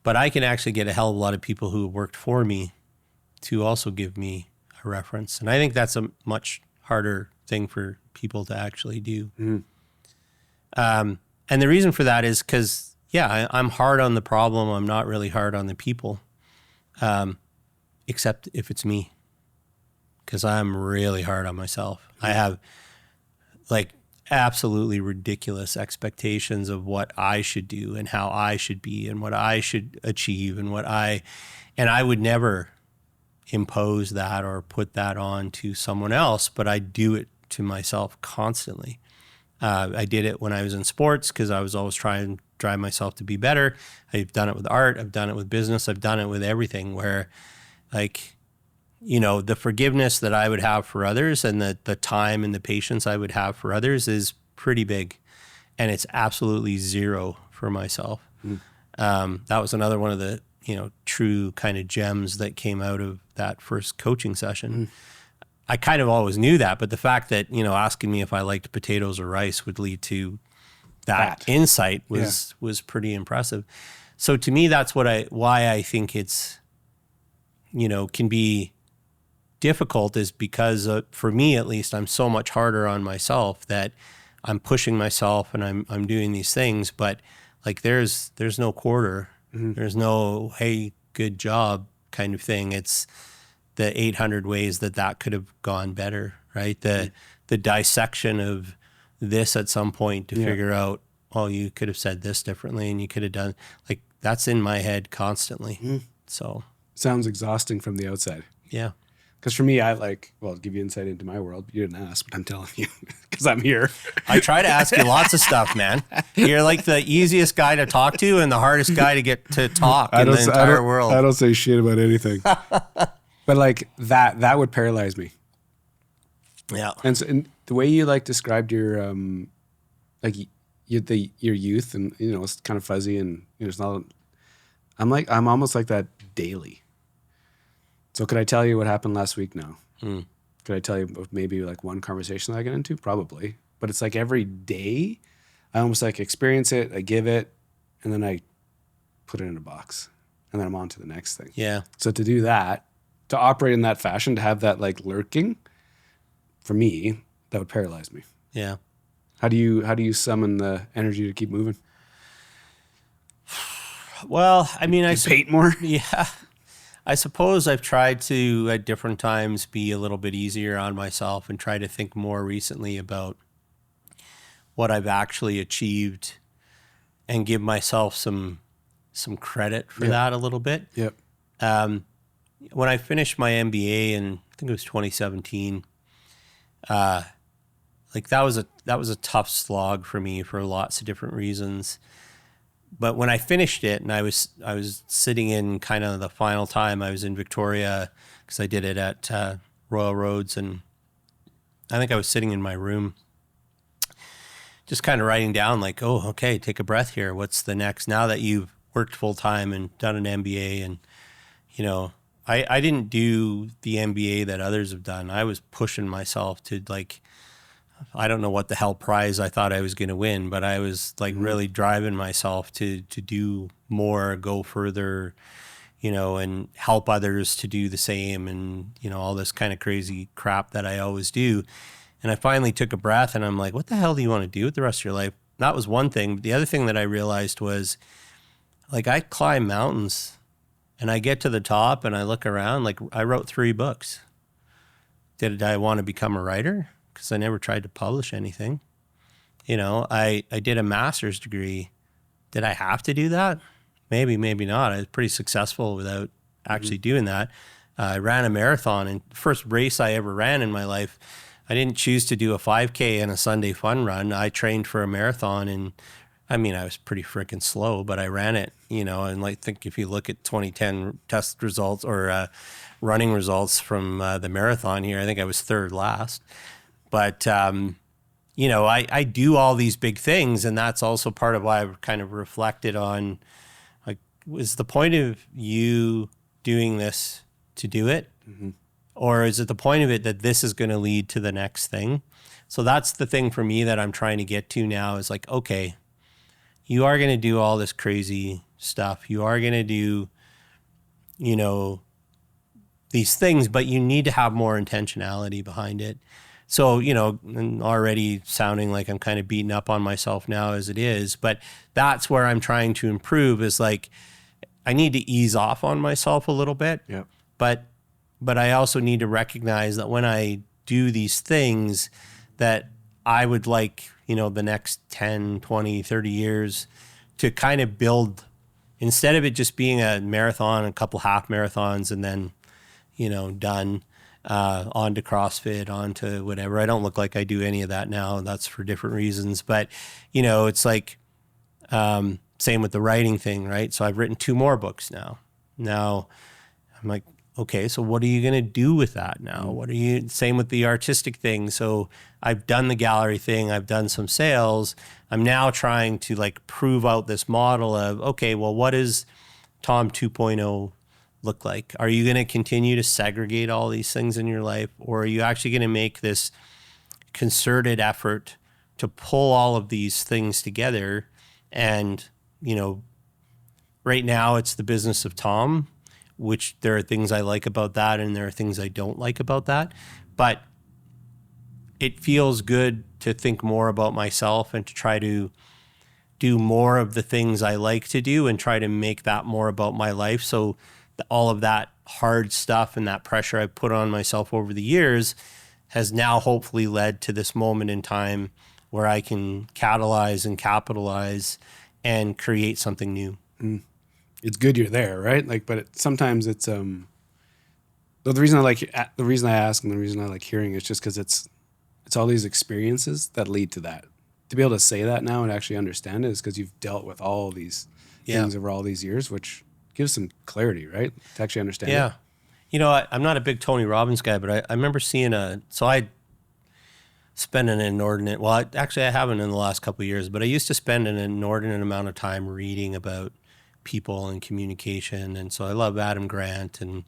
Speaker 1: but I can actually get a hell of a lot of people who have worked for me to also give me a reference. And I think that's a much harder thing for people to actually do. And the reason for that is because, I'm hard on the problem. I'm not really hard on the people, except if it's me. Because I'm really hard on myself. I have like absolutely ridiculous expectations of what I should do and how I should be and what I should achieve and I would never impose that or put that on to someone else, but I do it to myself constantly. I did it when I was in sports because I was always trying to drive myself to be better. I've done it with art. I've done it with business. I've done it with everything where like, the forgiveness that I would have for others and the time and the patience I would have for others is pretty big. And it's absolutely zero for myself. That was another one of the, true kind of gems that came out of that first coaching session. I kind of always knew that, but the fact that, asking me if I liked potatoes or rice would lead to that insight was pretty impressive. So to me, that's why I think it's, can be difficult is because for me, at least, I'm so much harder on myself that I'm pushing myself and I'm doing these things, but like there's no quarter. There's no, hey, good job kind of thing. It's the 800 ways that could have gone better, right? The dissection of this at some point to figure out, oh, you could have said this differently and you could have done, like that's in my head constantly. So.
Speaker 2: Sounds exhausting from the outside.
Speaker 1: Yeah.
Speaker 2: Because for me, I'll give you insight into my world. You didn't ask, but I'm telling you because I'm here.
Speaker 1: I try to ask you lots of stuff, man. You're like the easiest guy to talk to and the hardest guy to get to talk in the entire world.
Speaker 2: I don't say shit about anything. But like that would paralyze me.
Speaker 1: Yeah.
Speaker 2: And so and the way you like described your your youth and it's kind of fuzzy and it's not. I'm almost like that daily. So could I tell you what happened last week now? Could I tell you maybe like one conversation that I get into? Probably. But it's like every day I almost like experience it, I give it, and then I put it in a box. And then I'm on to the next thing.
Speaker 1: Yeah.
Speaker 2: So to do that, to operate in that fashion, to have that like lurking, for me, that would paralyze me.
Speaker 1: Yeah.
Speaker 2: How do you summon the energy to keep moving?
Speaker 1: Well, I mean, I
Speaker 2: paint more?
Speaker 1: Yeah. I suppose I've tried to, at different times, be a little bit easier on myself and try to think more recently about what I've actually achieved and give myself some credit for that a little bit.
Speaker 2: Yep.
Speaker 1: When I finished my MBA in, I think it was 2017, like that was a tough slog for me for lots of different reasons. But when I finished it and I was sitting in kind of the final time, I was in Victoria because I did it at Royal Roads, and I think I was sitting in my room just kind of writing down like, oh, okay, take a breath here. What's the next? Now that you've worked full time and done an MBA and, I didn't do the MBA that others have done. I was pushing myself to like, I don't know what the hell prize I thought I was going to win, but I was like really driving myself to do more, go further, and help others to do the same and, all this kind of crazy crap that I always do. And I finally took a breath and I'm like, what the hell do you want to do with the rest of your life? That was one thing. But the other thing that I realized was like I climb mountains and I get to the top and I look around, like I wrote 3 books. Did I want to become a writer? Because I never tried to publish anything. I did a master's degree. Did I have to do that? Maybe, maybe not. I was pretty successful without actually doing that. I ran a marathon, and the first race I ever ran in my life, I didn't choose to do a 5K and a Sunday fun run. I trained for a marathon, and I was pretty freaking slow, but I ran it, and I think if you look at 2010 test results or running results from the marathon here, I think I was third last. But, I do all these big things, and that's also part of why I've kind of reflected on, like, was the point of you doing this to do it? Mm-hmm. Or is it the point of it that this is going to lead to the next thing? So that's the thing for me that I'm trying to get to now is like, okay, you are going to do all this crazy stuff. You are going to do, these things, but you need to have more intentionality behind it. So, and already sounding like I'm kind of beating up on myself now as it is, but that's where I'm trying to improve is like, I need to ease off on myself a little bit, but I also need to recognize that when I do these things that I would like, the next 10, 20, 30 years to kind of build, instead of it just being a marathon, a couple half marathons and then, done. onto CrossFit, onto whatever. I don't look like I do any of that now, and that's for different reasons. But, it's like, same with the writing thing, right? So I've written 2 more books now. Now I'm like, okay, so what are you going to do with that now? Same with the artistic thing. So I've done the gallery thing. I've done some sales. I'm now trying to like prove out this model of, okay, well, what does Tom 2.0 look like? Are you going to continue to segregate all these things in your life? Or are you actually going to make this concerted effort to pull all of these things together? And, right now it's the business of Tom, which there are things I like about that and there are things I don't like about that. But it feels good to think more about myself and to try to do more of the things I like to do and try to make that more about my life. So all of that hard stuff and that pressure I put on myself over the years has now hopefully led to this moment in time where I can catalyze and capitalize and create something new.
Speaker 2: It's good you're there, right? Like, but sometimes it's the reason I ask and the reason I like hearing is just because it's all these experiences that lead to that. To be able to say that now and actually understand it is because you've dealt with all these things over all these years, which gives some clarity, right? To actually understand it.
Speaker 1: Yeah. I'm not a big Tony Robbins guy, but I remember seeing I spend an inordinate, I haven't in the last couple of years, but I used to spend an inordinate amount of time reading about people and communication. And so I love Adam Grant and,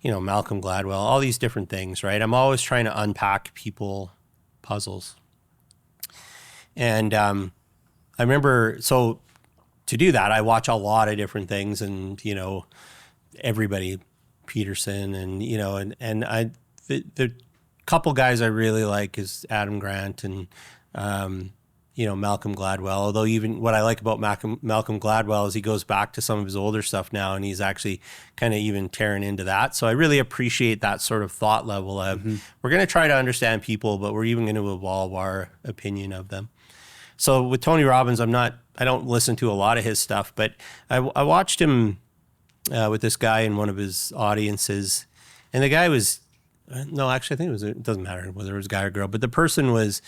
Speaker 1: Malcolm Gladwell, all these different things, right? I'm always trying to unpack people puzzles. And I remember, so to do that, I watch a lot of different things and, everybody, Peterson and, the couple guys I really like is Adam Grant and, Malcolm Gladwell. Although even what I like about Malcolm Gladwell is he goes back to some of his older stuff now and he's actually kind of even tearing into that. So I really appreciate that sort of thought level of we're going to try to understand people, but we're even going to evolve our opinion of them. So with Tony Robbins, I don't listen to a lot of his stuff, but I watched him with this guy in one of his audiences, and the guy was, I think it doesn't matter whether it was a guy or girl, but the person was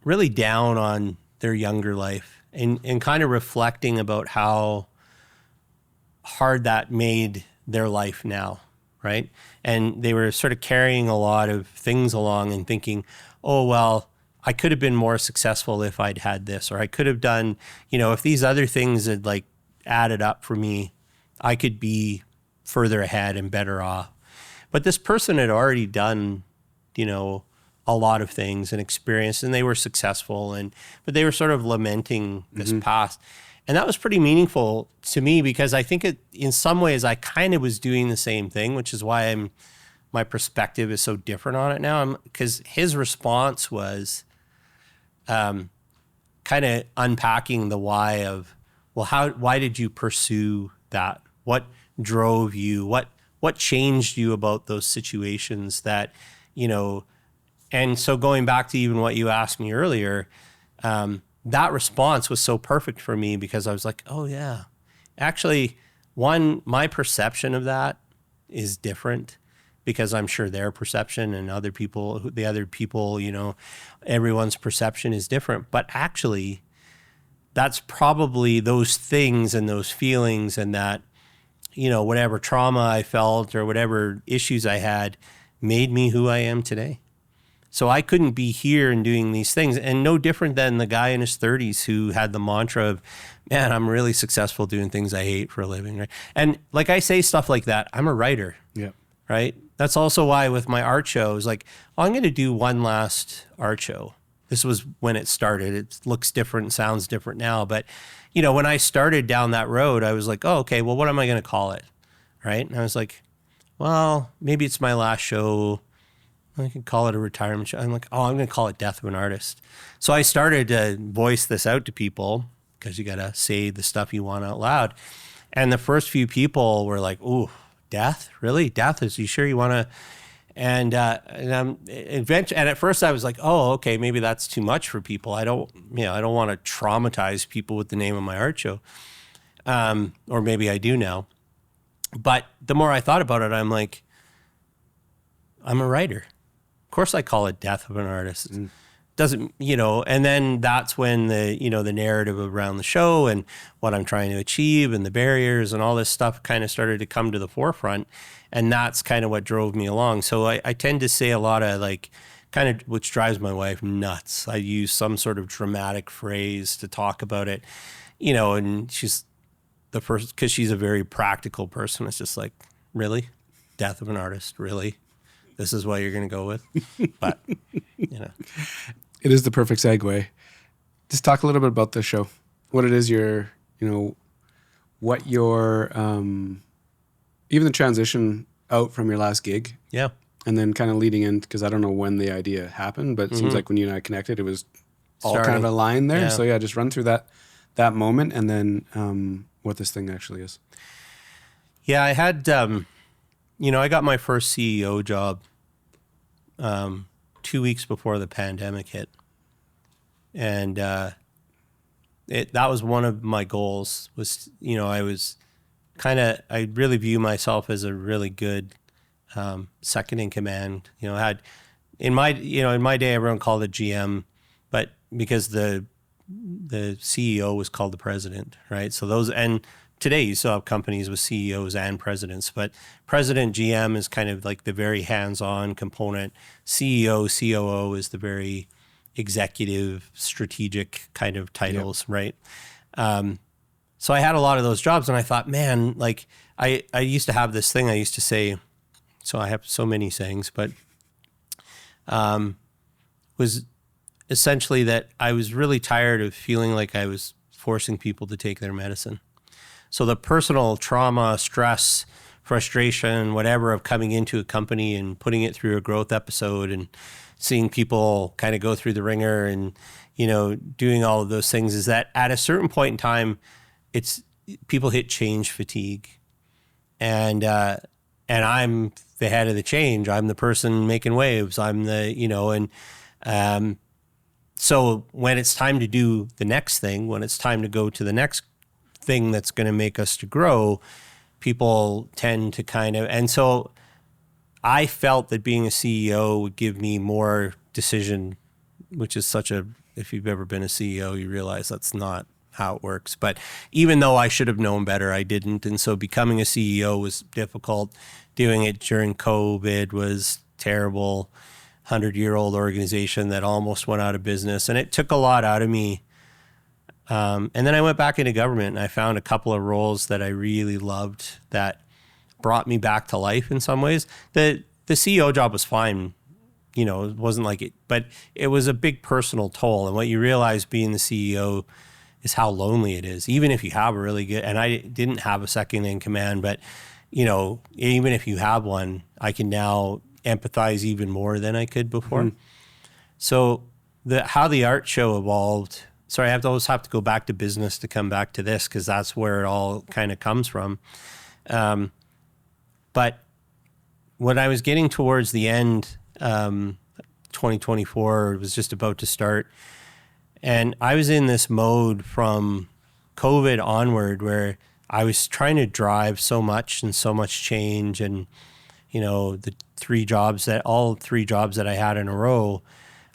Speaker 1: really down on their younger life and kind of reflecting about how hard that made their life now, right? And they were sort of carrying a lot of things along and thinking, oh, well, I could have been more successful if I'd had this, or I could have done, if these other things had like added up for me, I could be further ahead and better off. But this person had already done, a lot of things and experienced, and they were successful, but they were sort of lamenting this past. And that was pretty meaningful to me because I think in some ways I kind of was doing the same thing, which is why my perspective is so different on it now. Because his response was kind of unpacking the why of, well, why did you pursue that? What drove you? What changed you about those situations that, and so going back to even what you asked me earlier, that response was so perfect for me because I was like, oh yeah, actually, my perception of that is different because I'm sure their perception and the other people, everyone's perception is different. But actually, that's probably those things and those feelings and that, whatever trauma I felt or whatever issues I had made me who I am today. So I couldn't be here and doing these things. And no different than the guy in his 30s who had the mantra of, man, I'm really successful doing things I hate for a living. Right? And like I say stuff like that, I'm a writer. Yeah. Right? That's also why with my art shows, like, I'm going to do one last art show. This was when it started. It looks different, sounds different now. But, when I started down that road, I was like, oh, okay, well, what am I going to call it? Right? And I was like, well, maybe it's my last show. I could call it a retirement show. I'm like, oh, I'm going to call it Death of an Artist. So I started to voice this out to people because you got to say the stuff you want out loud. And the first few people were like, ooh, death? Really? Death? Is you sure you want to? And eventually, and at first I was like, oh, okay, maybe that's too much for people. I don't want to traumatize people with the name of my art show. Or maybe I do now. But the more I thought about it, I'm like, I'm a writer. Of course I call it death of an artist. Doesn't, and then that's when the narrative around the show and what I'm trying to achieve and the barriers and all this stuff kind of started to come to the forefront. And that's kind of what drove me along. So I tend to say a lot of like, kind of, which drives my wife nuts. I use some sort of dramatic phrase to talk about it, and she's the first, because she's a very practical person. It's just like, really? Death of an artist, really? This is what you're going to go with? But,
Speaker 2: It is the perfect segue. Just talk a little bit about the show. What it is what your, even the transition out from your last gig.
Speaker 1: Yeah.
Speaker 2: And then kind of leading in, because I don't know when the idea happened, but it seems like when you and I connected, it was all kind of aligned there. Yeah. So yeah, just run through that moment and then what this thing actually is.
Speaker 1: Yeah, I had, I got my first CEO job 2 weeks before the pandemic hit. And that was one of my goals was, I really view myself as a really good second in command. I had in my day, everyone called it GM, but because the CEO was called the president, right? So and today you still have companies with CEOs and presidents, but president GM is kind of like the very hands-on component. CEO, COO is the very executive, strategic kind of titles, right? So I had a lot of those jobs, and I thought, man, like I used to have this thing I used to say. So I have so many sayings, but was essentially that I was really tired of feeling like I was forcing people to take their medicine. So the personal trauma, stress, frustration, whatever of coming into a company and putting it through a growth episode and seeing people kind of go through the ringer and, doing all of those things is that at a certain point in time, people hit change fatigue. And I'm the head of the change. I'm the person making waves. I'm the, so when it's time to do the next thing, when it's time to go to the next thing that's going to make us to grow, people tend to and so I felt that being a CEO would give me more decision, which is if you've ever been a CEO, you realize that's not how it works. But even though I should have known better, I didn't. And so becoming a CEO was difficult. Doing it during COVID was terrible. 100-year-old organization that almost went out of business. And it took a lot out of me. And then I went back into government and I found a couple of roles that I really loved that brought me back to life in some ways. The CEO job was fine. It wasn't like it, but it was a big personal toll. And what you realize being the CEO is how lonely it is, even if you have a really good, and I didn't have a second in command, but even if you have one, I can now empathize even more than I could before. Mm-hmm. So how the art show evolved, sorry, I always have to go back to business to come back to this because that's where it all kind of comes from. But when I was getting towards the end, 2024, it was just about to start. And I was in this mode from COVID onward where I was trying to drive so much and so much change. And, all 3 jobs that I had in a row,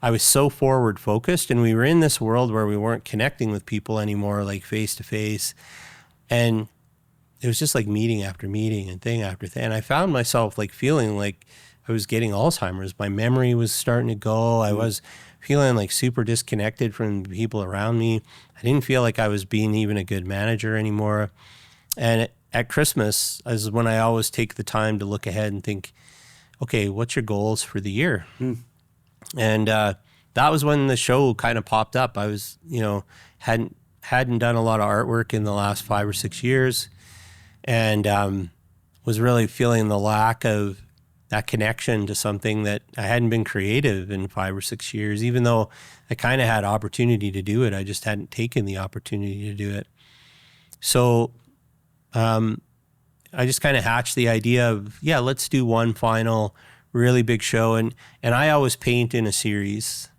Speaker 1: I was so forward focused. And we were in this world where we weren't connecting with people anymore, like face to face. And it was just like meeting after meeting and thing after thing. And I found myself like feeling like I was getting Alzheimer's. My memory was starting to go. I was feeling like super disconnected from the people around me. I didn't feel like I was being even a good manager anymore. And at Christmas is when I always take the time to look ahead and think, okay, what's your goals for the year? And that was when the show kind of popped up. I was, hadn't done a lot of artwork in the last 5 or 6 years, and was really feeling the lack of that connection to something that I hadn't been creative in 5 or 6 years, even though I kind of had opportunity to do it. I just hadn't taken the opportunity to do it. So I just kind of hatched the idea of, let's do one final really big show. And I always paint in a series.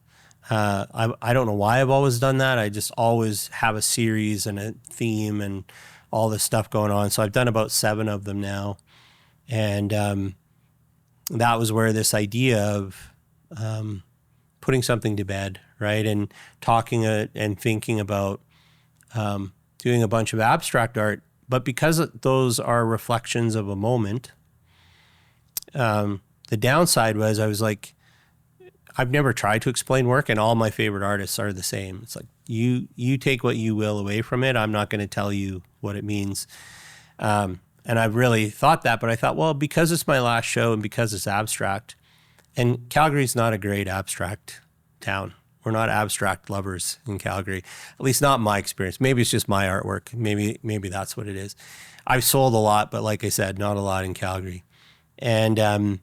Speaker 1: I don't know why I've always done that. I just always have a series and a theme and all this stuff going on. So I've done about 7 of them now. And that was where this idea of putting something to bed, right, and talking and thinking about doing a bunch of abstract art, but because those are reflections of a moment, the downside was I was like, I've never tried to explain work, and all my favorite artists are the same. It's like, you take what you will away from it. I'm not going to tell you what it means. And I've really thought that, but I thought, well, because it's my last show and because it's abstract, and Calgary's not a great abstract town. We're not abstract lovers in Calgary, at least not in my experience. Maybe it's just my artwork. Maybe that's what it is. I've sold a lot, but like I said, not a lot in Calgary. And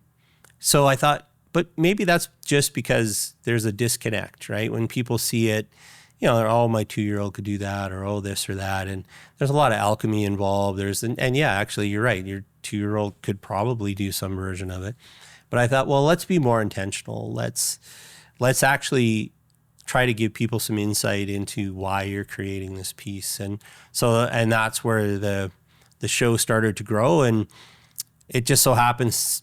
Speaker 1: so I thought, but maybe that's just because there's a disconnect, right? When people see it, oh, my 2-year-old could do that, or oh, this or that. And there's a lot of alchemy involved. And yeah, actually, you're right. Your 2-year-old could probably do some version of it. But I thought, well, let's be more intentional. Let's actually try to give people some insight into why you're creating this piece. And that's where the show started to grow. And it just so happens,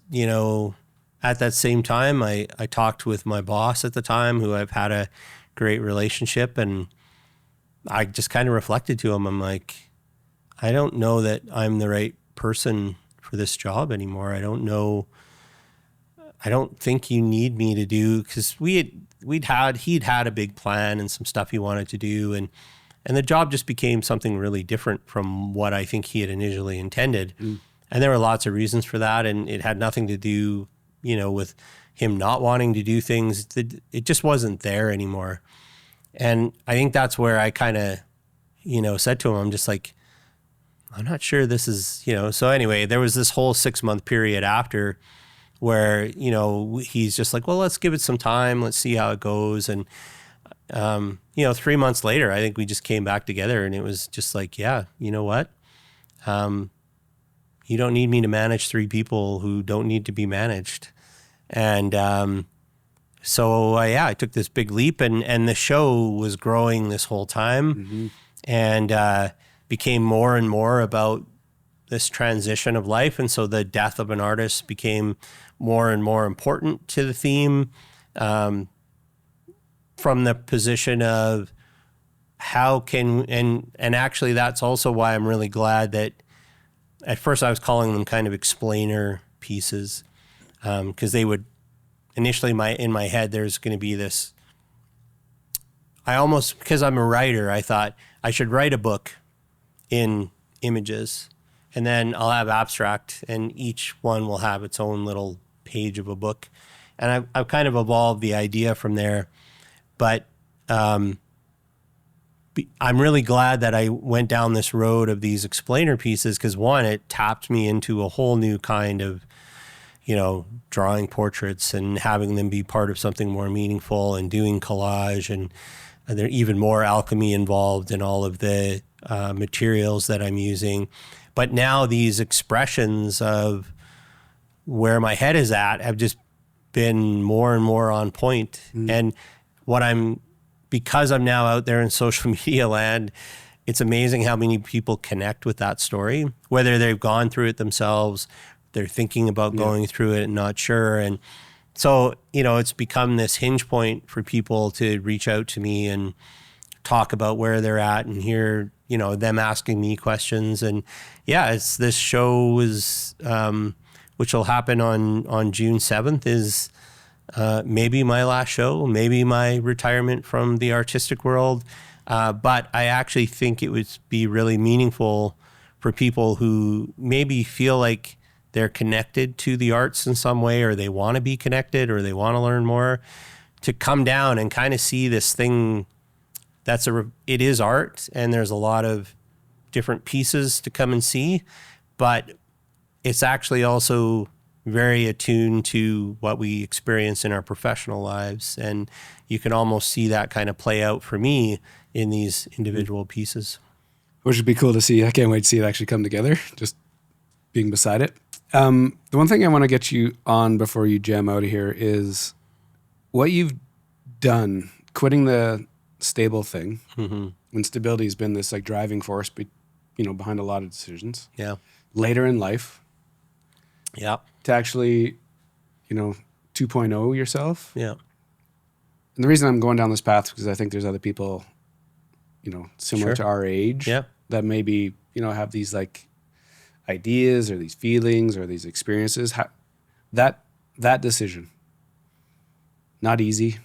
Speaker 1: at that same time, I talked with my boss at the time, who I've had a great relationship, and I just kind of reflected to him. I'm like, I don't know that I'm the right person for this job anymore. I don't think you need me to do, because he'd had a big plan and some stuff he wanted to do, and the job just became something really different from what I think he had initially intended. And there were lots of reasons for that, and it had nothing to do, with him not wanting to do things. It just wasn't there anymore. And I think that's where I kind of, said to him, I'm just like, I'm not sure this is, So anyway, there was this whole 6-month period after where, he's just like, well, let's give it some time. Let's see how it goes. And, 3 months later, I think we just came back together, and it was just like, yeah, you know what? You don't need me to manage 3 people who don't need to be managed. And I took this big leap, and the show was growing this whole time, and became more and more about this transition of life. And so the death of an artist became more and more important to the theme, from the position of how can, and actually that's also why I'm really glad that at first I was calling them kind of explainer pieces, because they would initially, in my head, there's going to be this, because I'm a writer, I thought I should write a book in images, and then I'll have abstract, and each one will have its own little page of a book. And I've kind of evolved the idea from there. But I'm really glad that I went down this road of these explainer pieces, because one, it tapped me into a whole new kind of, drawing portraits and having them be part of something more meaningful, and doing collage, and there's even more alchemy involved in all of the materials that I'm using. But now these expressions of where my head is at have just been more and more on point. And because I'm now out there in social media land, it's amazing how many people connect with that story, whether they've gone through it themselves, they're thinking about going through it and not sure. And so, it's become this hinge point for people to reach out to me and talk about where they're at, and hear, them asking me questions. And this show is, which will happen on June 7th, is maybe my last show, maybe my retirement from the artistic world. But I actually think it would be really meaningful for people who maybe feel like they're connected to the arts in some way, or they want to be connected, or they want to learn more, to come down and kind of see this thing it is art, and there's a lot of different pieces to come and see, but it's actually also very attuned to what we experience in our professional lives. And you can almost see that kind of play out for me in these individual pieces.
Speaker 2: Which would be cool to see. I can't wait to see it actually come together, just being beside it. The one thing I want to get you on before you jam out of here is what you've done, quitting the stable thing. When stability has been this like driving force, behind a lot of decisions.
Speaker 1: Yeah.
Speaker 2: Later in life.
Speaker 1: Yeah.
Speaker 2: To actually 2.0 yourself.
Speaker 1: Yeah.
Speaker 2: And the reason I'm going down this path is because I think there's other people, similar
Speaker 1: Sure.
Speaker 2: to our age
Speaker 1: Yeah.
Speaker 2: that maybe, have these like ideas or these feelings or these experiences. That decision, not easy,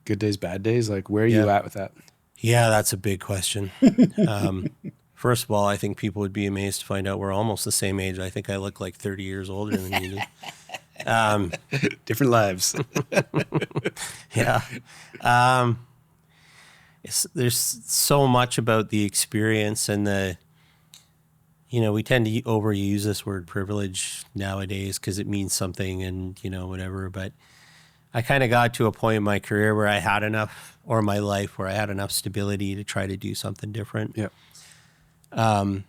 Speaker 2: good days, bad days. Like, where are you at with that?
Speaker 1: Yeah, that's a big question. First of all, I think people would be amazed to find out we're almost the same age. I think I look like 30 years older than you do.
Speaker 2: Different lives.
Speaker 1: Yeah. There's so much about the experience and we tend to overuse this word privilege nowadays because it means something and, whatever. But I kind of got to a point in my career where I had enough, or my life where I had enough stability to try to do something different.
Speaker 2: Yeah.
Speaker 1: I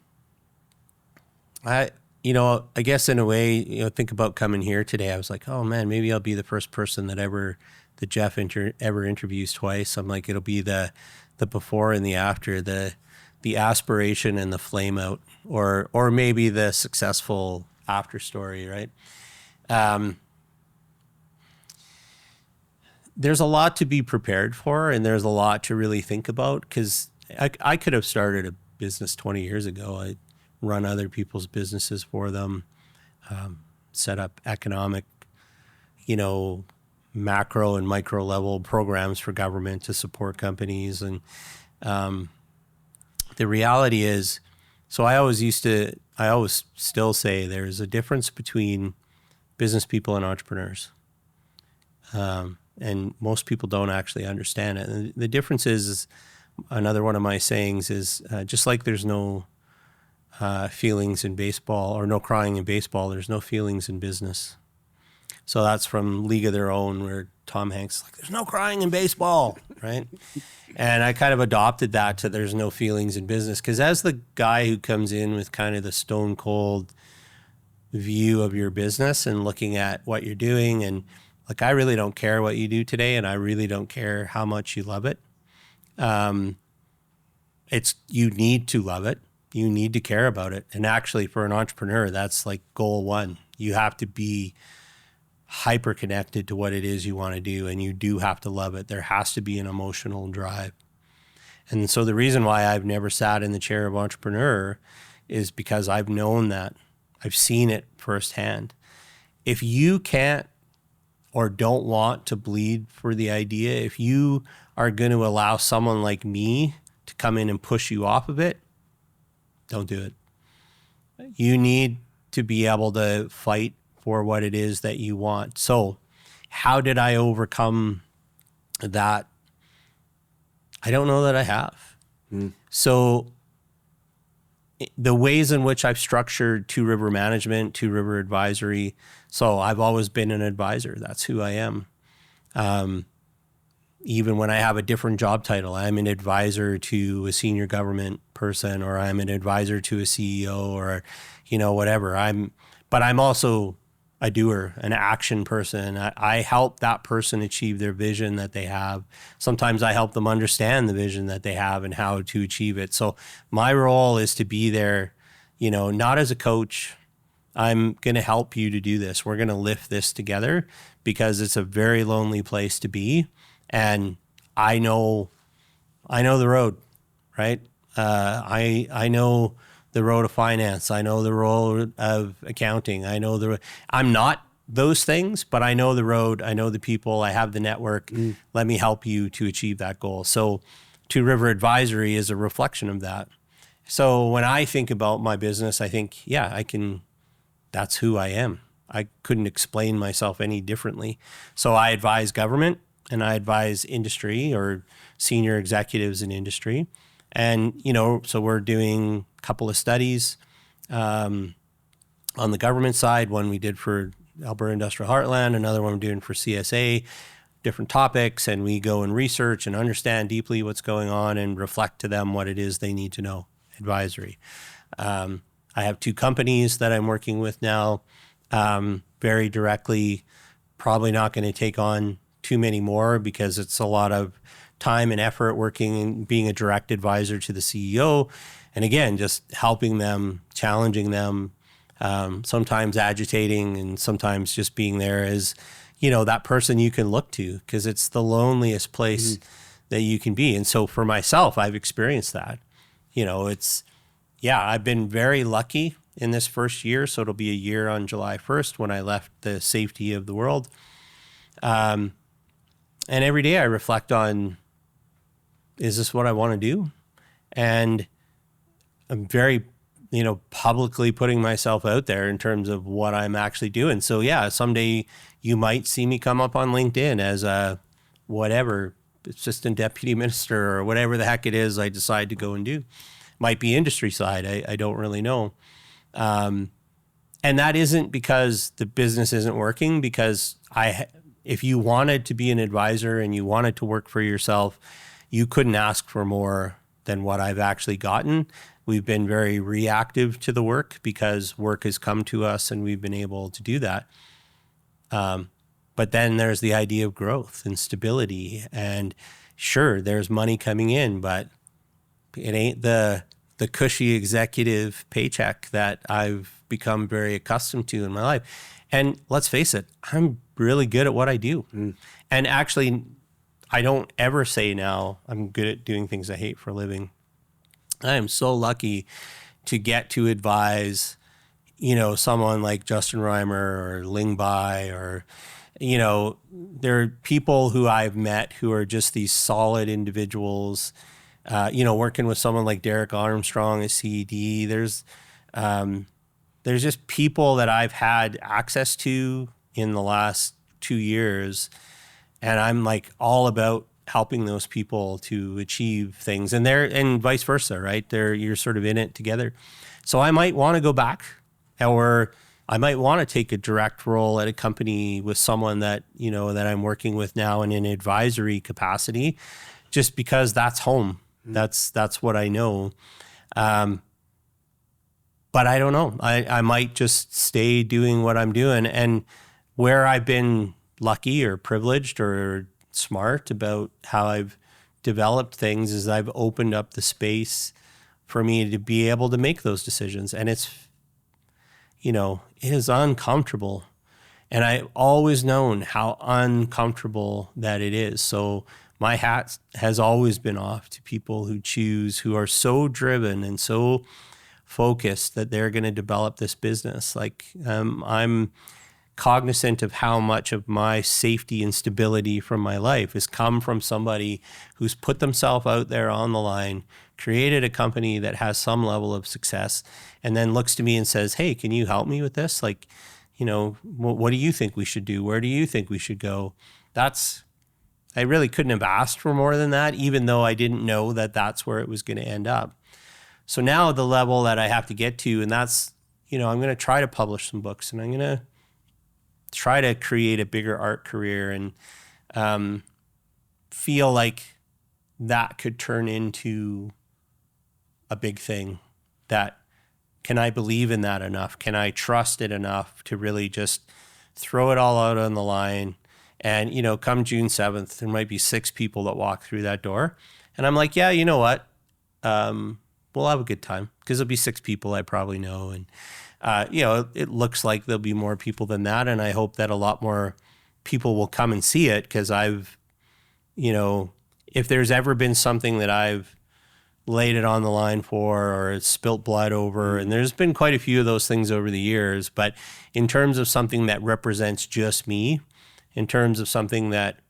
Speaker 1: guess in a way, think about coming here today. I was like, oh man, maybe I'll be the first person that Jeff ever interviews twice. I'm like, it'll be the before and the after, the aspiration and the flame out, or maybe the successful after story, right? There's a lot to be prepared for, and there's a lot to really think about, because I could have started a business 20 years ago. I run other people's businesses for them, set up economic, macro and micro level programs for government to support companies. And the reality is, so I always still say there's a difference between business people and entrepreneurs. And most people don't actually understand it. And the difference is another one of my sayings is just like there's no feelings in baseball, or no crying in baseball, there's no feelings in business. So that's from League of Their Own, where Tom Hanks is like, there's no crying in baseball, right? And I kind of adopted that to there's no feelings in business, because as the guy who comes in with kind of the stone cold view of your business and looking at what you're doing, and like, I really don't care what you do today, and I really don't care how much you love it. You need to love it. You need to care about it. And actually, for an entrepreneur, that's like goal one. You have to be hyper connected to what it is you want to do, and you do have to love it. There has to be an emotional drive. And so the reason why I've never sat in the chair of entrepreneur is because I've known that. I've seen it firsthand. If you can't or don't want to bleed for the idea, if you are going to allow someone like me to come in and push you off of it, don't do it. You need to be able to fight for what it is that you want. So how did I overcome that? I don't know that I have. So the ways in which I've structured Two River Management, Two River Advisory, so I've always been an advisor. That's who I am. Even when I have a different job title, I'm an advisor to a senior government person, or I'm an advisor to a CEO, or, whatever. But I'm also a doer, an action person. I help that person achieve their vision that they have. Sometimes I help them understand the vision that they have and how to achieve it. So my role is to be there, not as a coach. I'm going to help you to do this. We're going to lift this together, because it's a very lonely place to be. And I know the road, right? I know the road of finance. I know the road of accounting. I'm not those things, but I know the road. I know the people. I have the network. Let me help you to achieve that goal. So Two River Advisory is a reflection of that. So when I think about my business, I think, that's who I am. I couldn't explain myself any differently. So I advise government, and I advise industry, or senior executives in industry. And, so we're doing a couple of studies on the government side. One we did for Alberta Industrial Heartland, another one we're doing for CSA, different topics. And we go and research and understand deeply what's going on and reflect to them what it is they need to know. Advisory. I have two companies that I'm working with now, very directly. Probably not going to take on too many more, because it's a lot of time and effort working and being a direct advisor to the CEO. And again, just helping them, challenging them, sometimes agitating, and sometimes just being there as, that person you can look to, because it's the loneliest place that you can be. And so for myself, I've experienced that. I've been very lucky in this first year. So it'll be a year on July 1st when I left the safety of the world. And every day I reflect on, is this what I want to do? And I'm very, publicly putting myself out there in terms of what I'm actually doing. So yeah, someday you might see me come up on LinkedIn as a whatever, assistant deputy minister or whatever the heck it is I decide to go and do. Might be industry side. I don't really know. And that isn't because the business isn't working, because if you wanted to be an advisor and you wanted to work for yourself, you couldn't ask for more than what I've actually gotten. We've been very reactive to the work because work has come to us and we've been able to do that. But then there's the idea of growth and stability. And sure, there's money coming in, but it ain't the cushy executive paycheck that I've become very accustomed to in my life. And let's face it, I'm really good at what I do. And actually, I don't ever say now I'm good at doing things I hate for a living. I am so lucky to get to advise, someone like Justin Reimer or Ling Bai, or, there are people who I've met who are just these solid individuals. Working with someone like Derek Armstrong at CED, there's just people that I've had access to in the last 2 years, and I'm like all about helping those people to achieve things, and vice versa, right? You're sort of in it together. So I might want to go back, or I might want to take a direct role at a company with someone that, that I'm working with now in an advisory capacity, just because that's home. That's what I know. But I don't know. I might just stay doing what I'm doing. And where I've been lucky or privileged or smart about how I've developed things is I've opened up the space for me to be able to make those decisions. And it is uncomfortable. And I've always known how uncomfortable that it is. So my hat has always been off to people who are so driven and so focused that they're going to develop this business. Like I'm cognizant of how much of my safety and stability from my life has come from somebody who's put themselves out there on the line, created a company that has some level of success, and then looks to me and says, hey, can you help me with this? Like, what do you think we should do? Where do you think we should go? I really couldn't have asked for more than that, even though I didn't know that that's where it was going to end up. So now the level that I have to get to, and that's, I'm going to try to publish some books, and I'm going to try to create a bigger art career, and feel like that could turn into a big thing. That, can I believe in that enough? Can I trust it enough to really just throw it all out on the line? And, come June 7th, there might be 6 people that walk through that door. And I'm like, yeah, you know what? We'll have a good time, because there'll be 6 people I probably know. And, it looks like there'll be more people than that. And I hope that a lot more people will come and see it, because if there's ever been something that I've laid it on the line for, or it's spilt blood over, and there's been quite a few of those things over the years, but in terms of something that represents just me, in terms of something that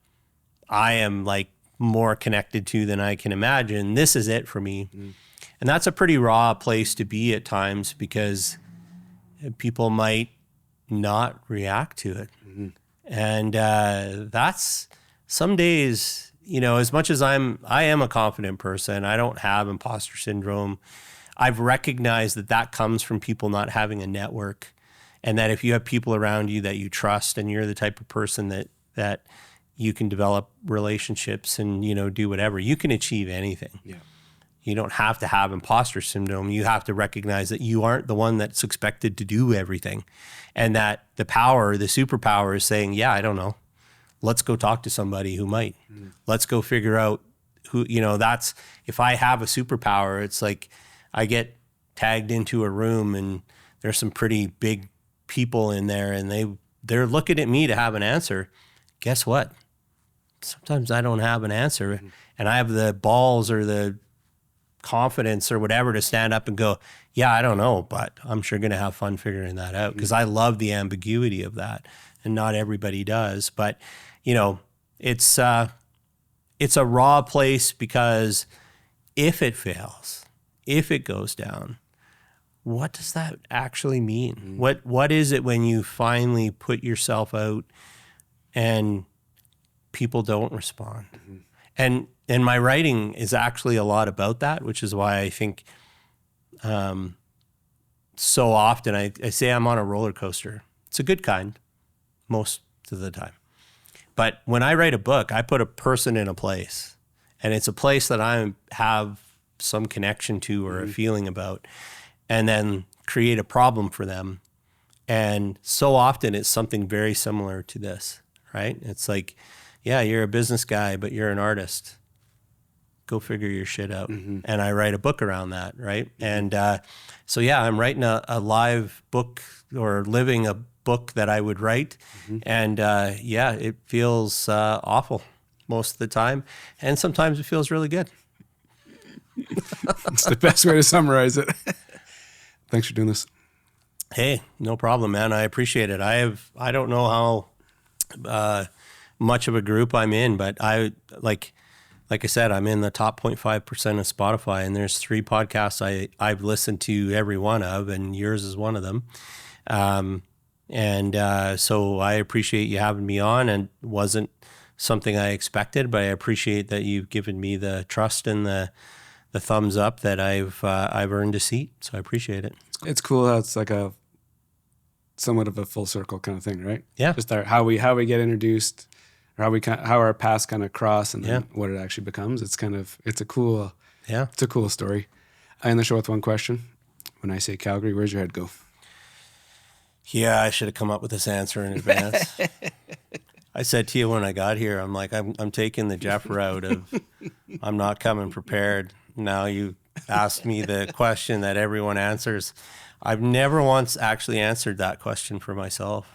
Speaker 1: I am like more connected to than I can imagine, this is it for me. And that's a pretty raw place to be at times, because people might not react to it. And that's some days, as much as I am a confident person, I don't have imposter syndrome. I've recognized that comes from people not having a network. And that if you have people around you that you trust, and you're the type of person that you can develop relationships and, do whatever, you can achieve anything. Yeah. You don't have to have imposter syndrome. You have to recognize that you aren't the one that's expected to do everything. And that the superpower is saying, yeah, I don't know. Let's go talk to somebody who might. Let's go figure out who, that's, if I have a superpower, it's like I get tagged into a room and there's some pretty big people in there, and they're looking at me to have an answer. Guess what? Sometimes I don't have an answer, and I have the balls or the confidence or whatever to stand up and go, yeah, I don't know, but I'm sure going to have fun figuring that out, because I love the ambiguity of that, and not everybody does. But, it's a raw place, because if it fails, if it goes down, what does that actually mean? What is it when you finally put yourself out and people don't respond? And my writing is actually a lot about that, which is why I think so often I say I'm on a roller coaster. It's a good kind most of the time. But when I write a book, I put a person in a place, and it's a place that I have some connection to or a feeling about, and then create a problem for them. And so often it's something very similar to this, right? It's like, yeah, you're a business guy, but you're an artist. Go figure your shit out. And I write a book around that, right? And so, yeah, I'm writing a live book, or living a book that I would write. And yeah, it feels awful most of the time. And sometimes it feels really good.
Speaker 2: It's the best way to summarize it. Thanks for doing this.
Speaker 1: Hey, no problem, man. I appreciate it. I don't know how much of a group I'm in, but like I said, I'm in the top 0.5% of Spotify, and there's 3 podcasts I've listened to every one of, and yours is one of them. So I appreciate you having me on, and it wasn't something I expected, but I appreciate that you've given me the trust and the thumbs up that I've earned a seat. So I appreciate it.
Speaker 2: It's cool how it's like a somewhat of a full circle kind of thing, right?
Speaker 1: Yeah.
Speaker 2: Just how we get introduced, or how our paths kind of cross, and then what it actually becomes. It's a cool story. I end the show with one question. When I say Calgary, where's your head go?
Speaker 1: Yeah, I should have come up with this answer in advance. I said to you when I got here, I'm like, I'm taking the Jeff route of I'm not coming prepared. Now you asked me the question that everyone answers. I've never once actually answered that question for myself.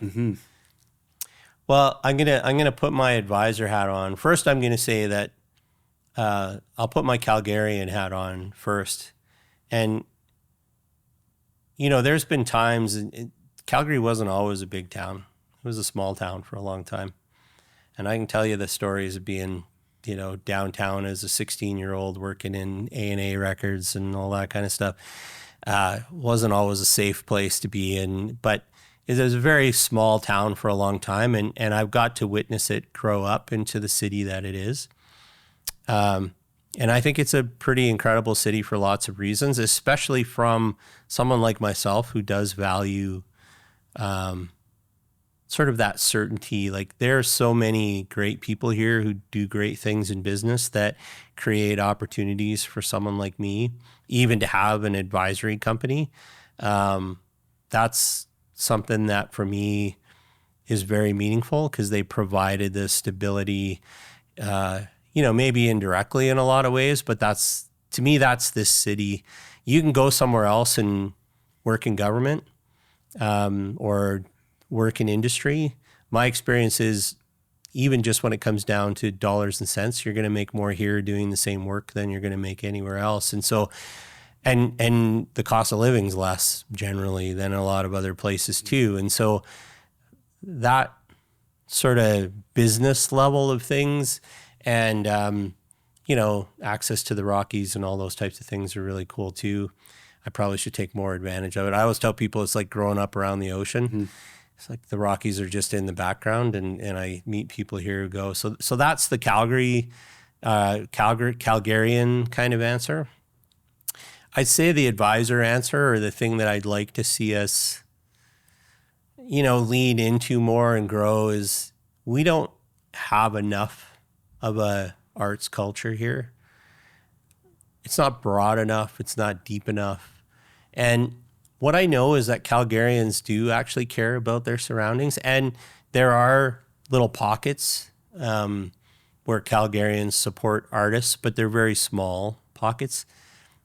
Speaker 1: Well, I'm gonna put my advisor hat on. First, I'm gonna say that I'll put my Calgarian hat on first. And there's been times Calgary wasn't always a big town. It was a small town for a long time. And I can tell you the stories of being, downtown as a 16-year-old working in A&A Records and all that kind of stuff. Wasn't always a safe place to be in, but it was a very small town for a long time, and I've got to witness it grow up into the city that it is. And I think it's a pretty incredible city for lots of reasons, especially from someone like myself who does value sort of that certainty. Like, there are so many great people here who do great things in business that create opportunities for someone like me, even to have an advisory company. That's something that for me is very meaningful, because they provided the stability, maybe indirectly in a lot of ways, but to me, that's this city. You can go somewhere else and work in government, or work in industry. My experience is, even just when it comes down to dollars and cents, you're going to make more here doing the same work than you're going to make anywhere else. And so, and the cost of living is less generally than a lot of other places too. And so that sort of business level of things, and, access to the Rockies and all those types of things are really cool too. I probably should take more advantage of it. I always tell people it's like growing up around the ocean. It's like the Rockies are just in the background, and I meet people here who go. So that's the Calgarian kind of answer. I'd say the advisor answer, or the thing that I'd like to see us, lean into more and grow, is we don't have enough of a arts culture here. It's not broad enough. It's not deep enough. And what I know is that Calgarians do actually care about their surroundings. And there are little pockets where Calgarians support artists, but they're very small pockets.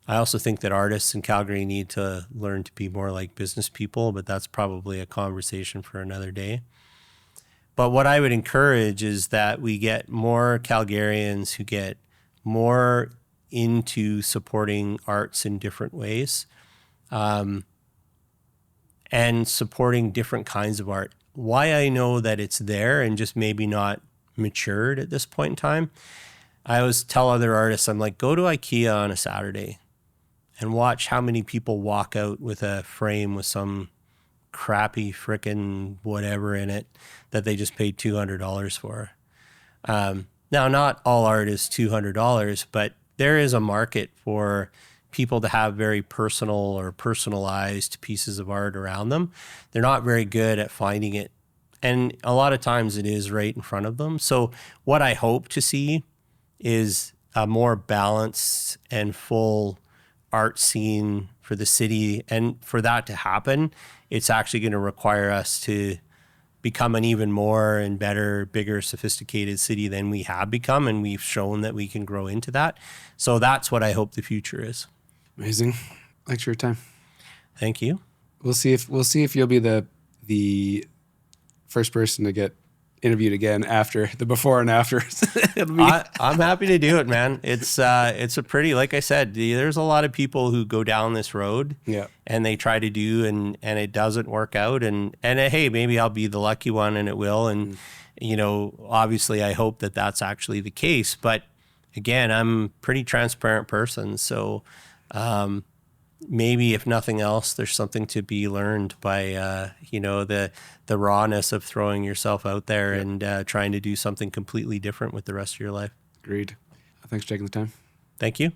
Speaker 1: I also think that artists in Calgary need to learn to be more like business people, but that's probably a conversation for another day. But what I would encourage is that we get more Calgarians who get more into supporting arts in different ways, and supporting different kinds of art. Why I know that it's there and just maybe not matured at this point in time, I always tell other artists, I'm like, go to IKEA on a Saturday and watch how many people walk out with a frame with some crappy frickin' whatever in it that they just paid $200 for. Now, not all art is $200, but there is a market for people to have very personal or personalized pieces of art around them. They're not very good at finding it. And a lot of times it is right in front of them. So what I hope to see is a more balanced and full art scene for the city. And for that to happen, it's actually going to require us to become an even more and better, bigger, sophisticated city than we have become. And we've shown that we can grow into that. So that's what I hope the future is.
Speaker 2: Amazing. Thanks for your time.
Speaker 1: Thank you.
Speaker 2: We'll see if you'll be the first person to get interviewed again after the before and after.
Speaker 1: I'm happy to do it, man. It's a pretty, like I said, there's a lot of people who go down this road, and they try to do, and it doesn't work out. And hey, maybe I'll be the lucky one, and it will. And obviously, I hope that that's actually the case. But again, I'm a pretty transparent person, so maybe if nothing else, there's something to be learned by the rawness of throwing yourself out there and trying to do something completely different with the rest of your life.
Speaker 2: Agreed. Thanks for taking the time.
Speaker 1: Thank you.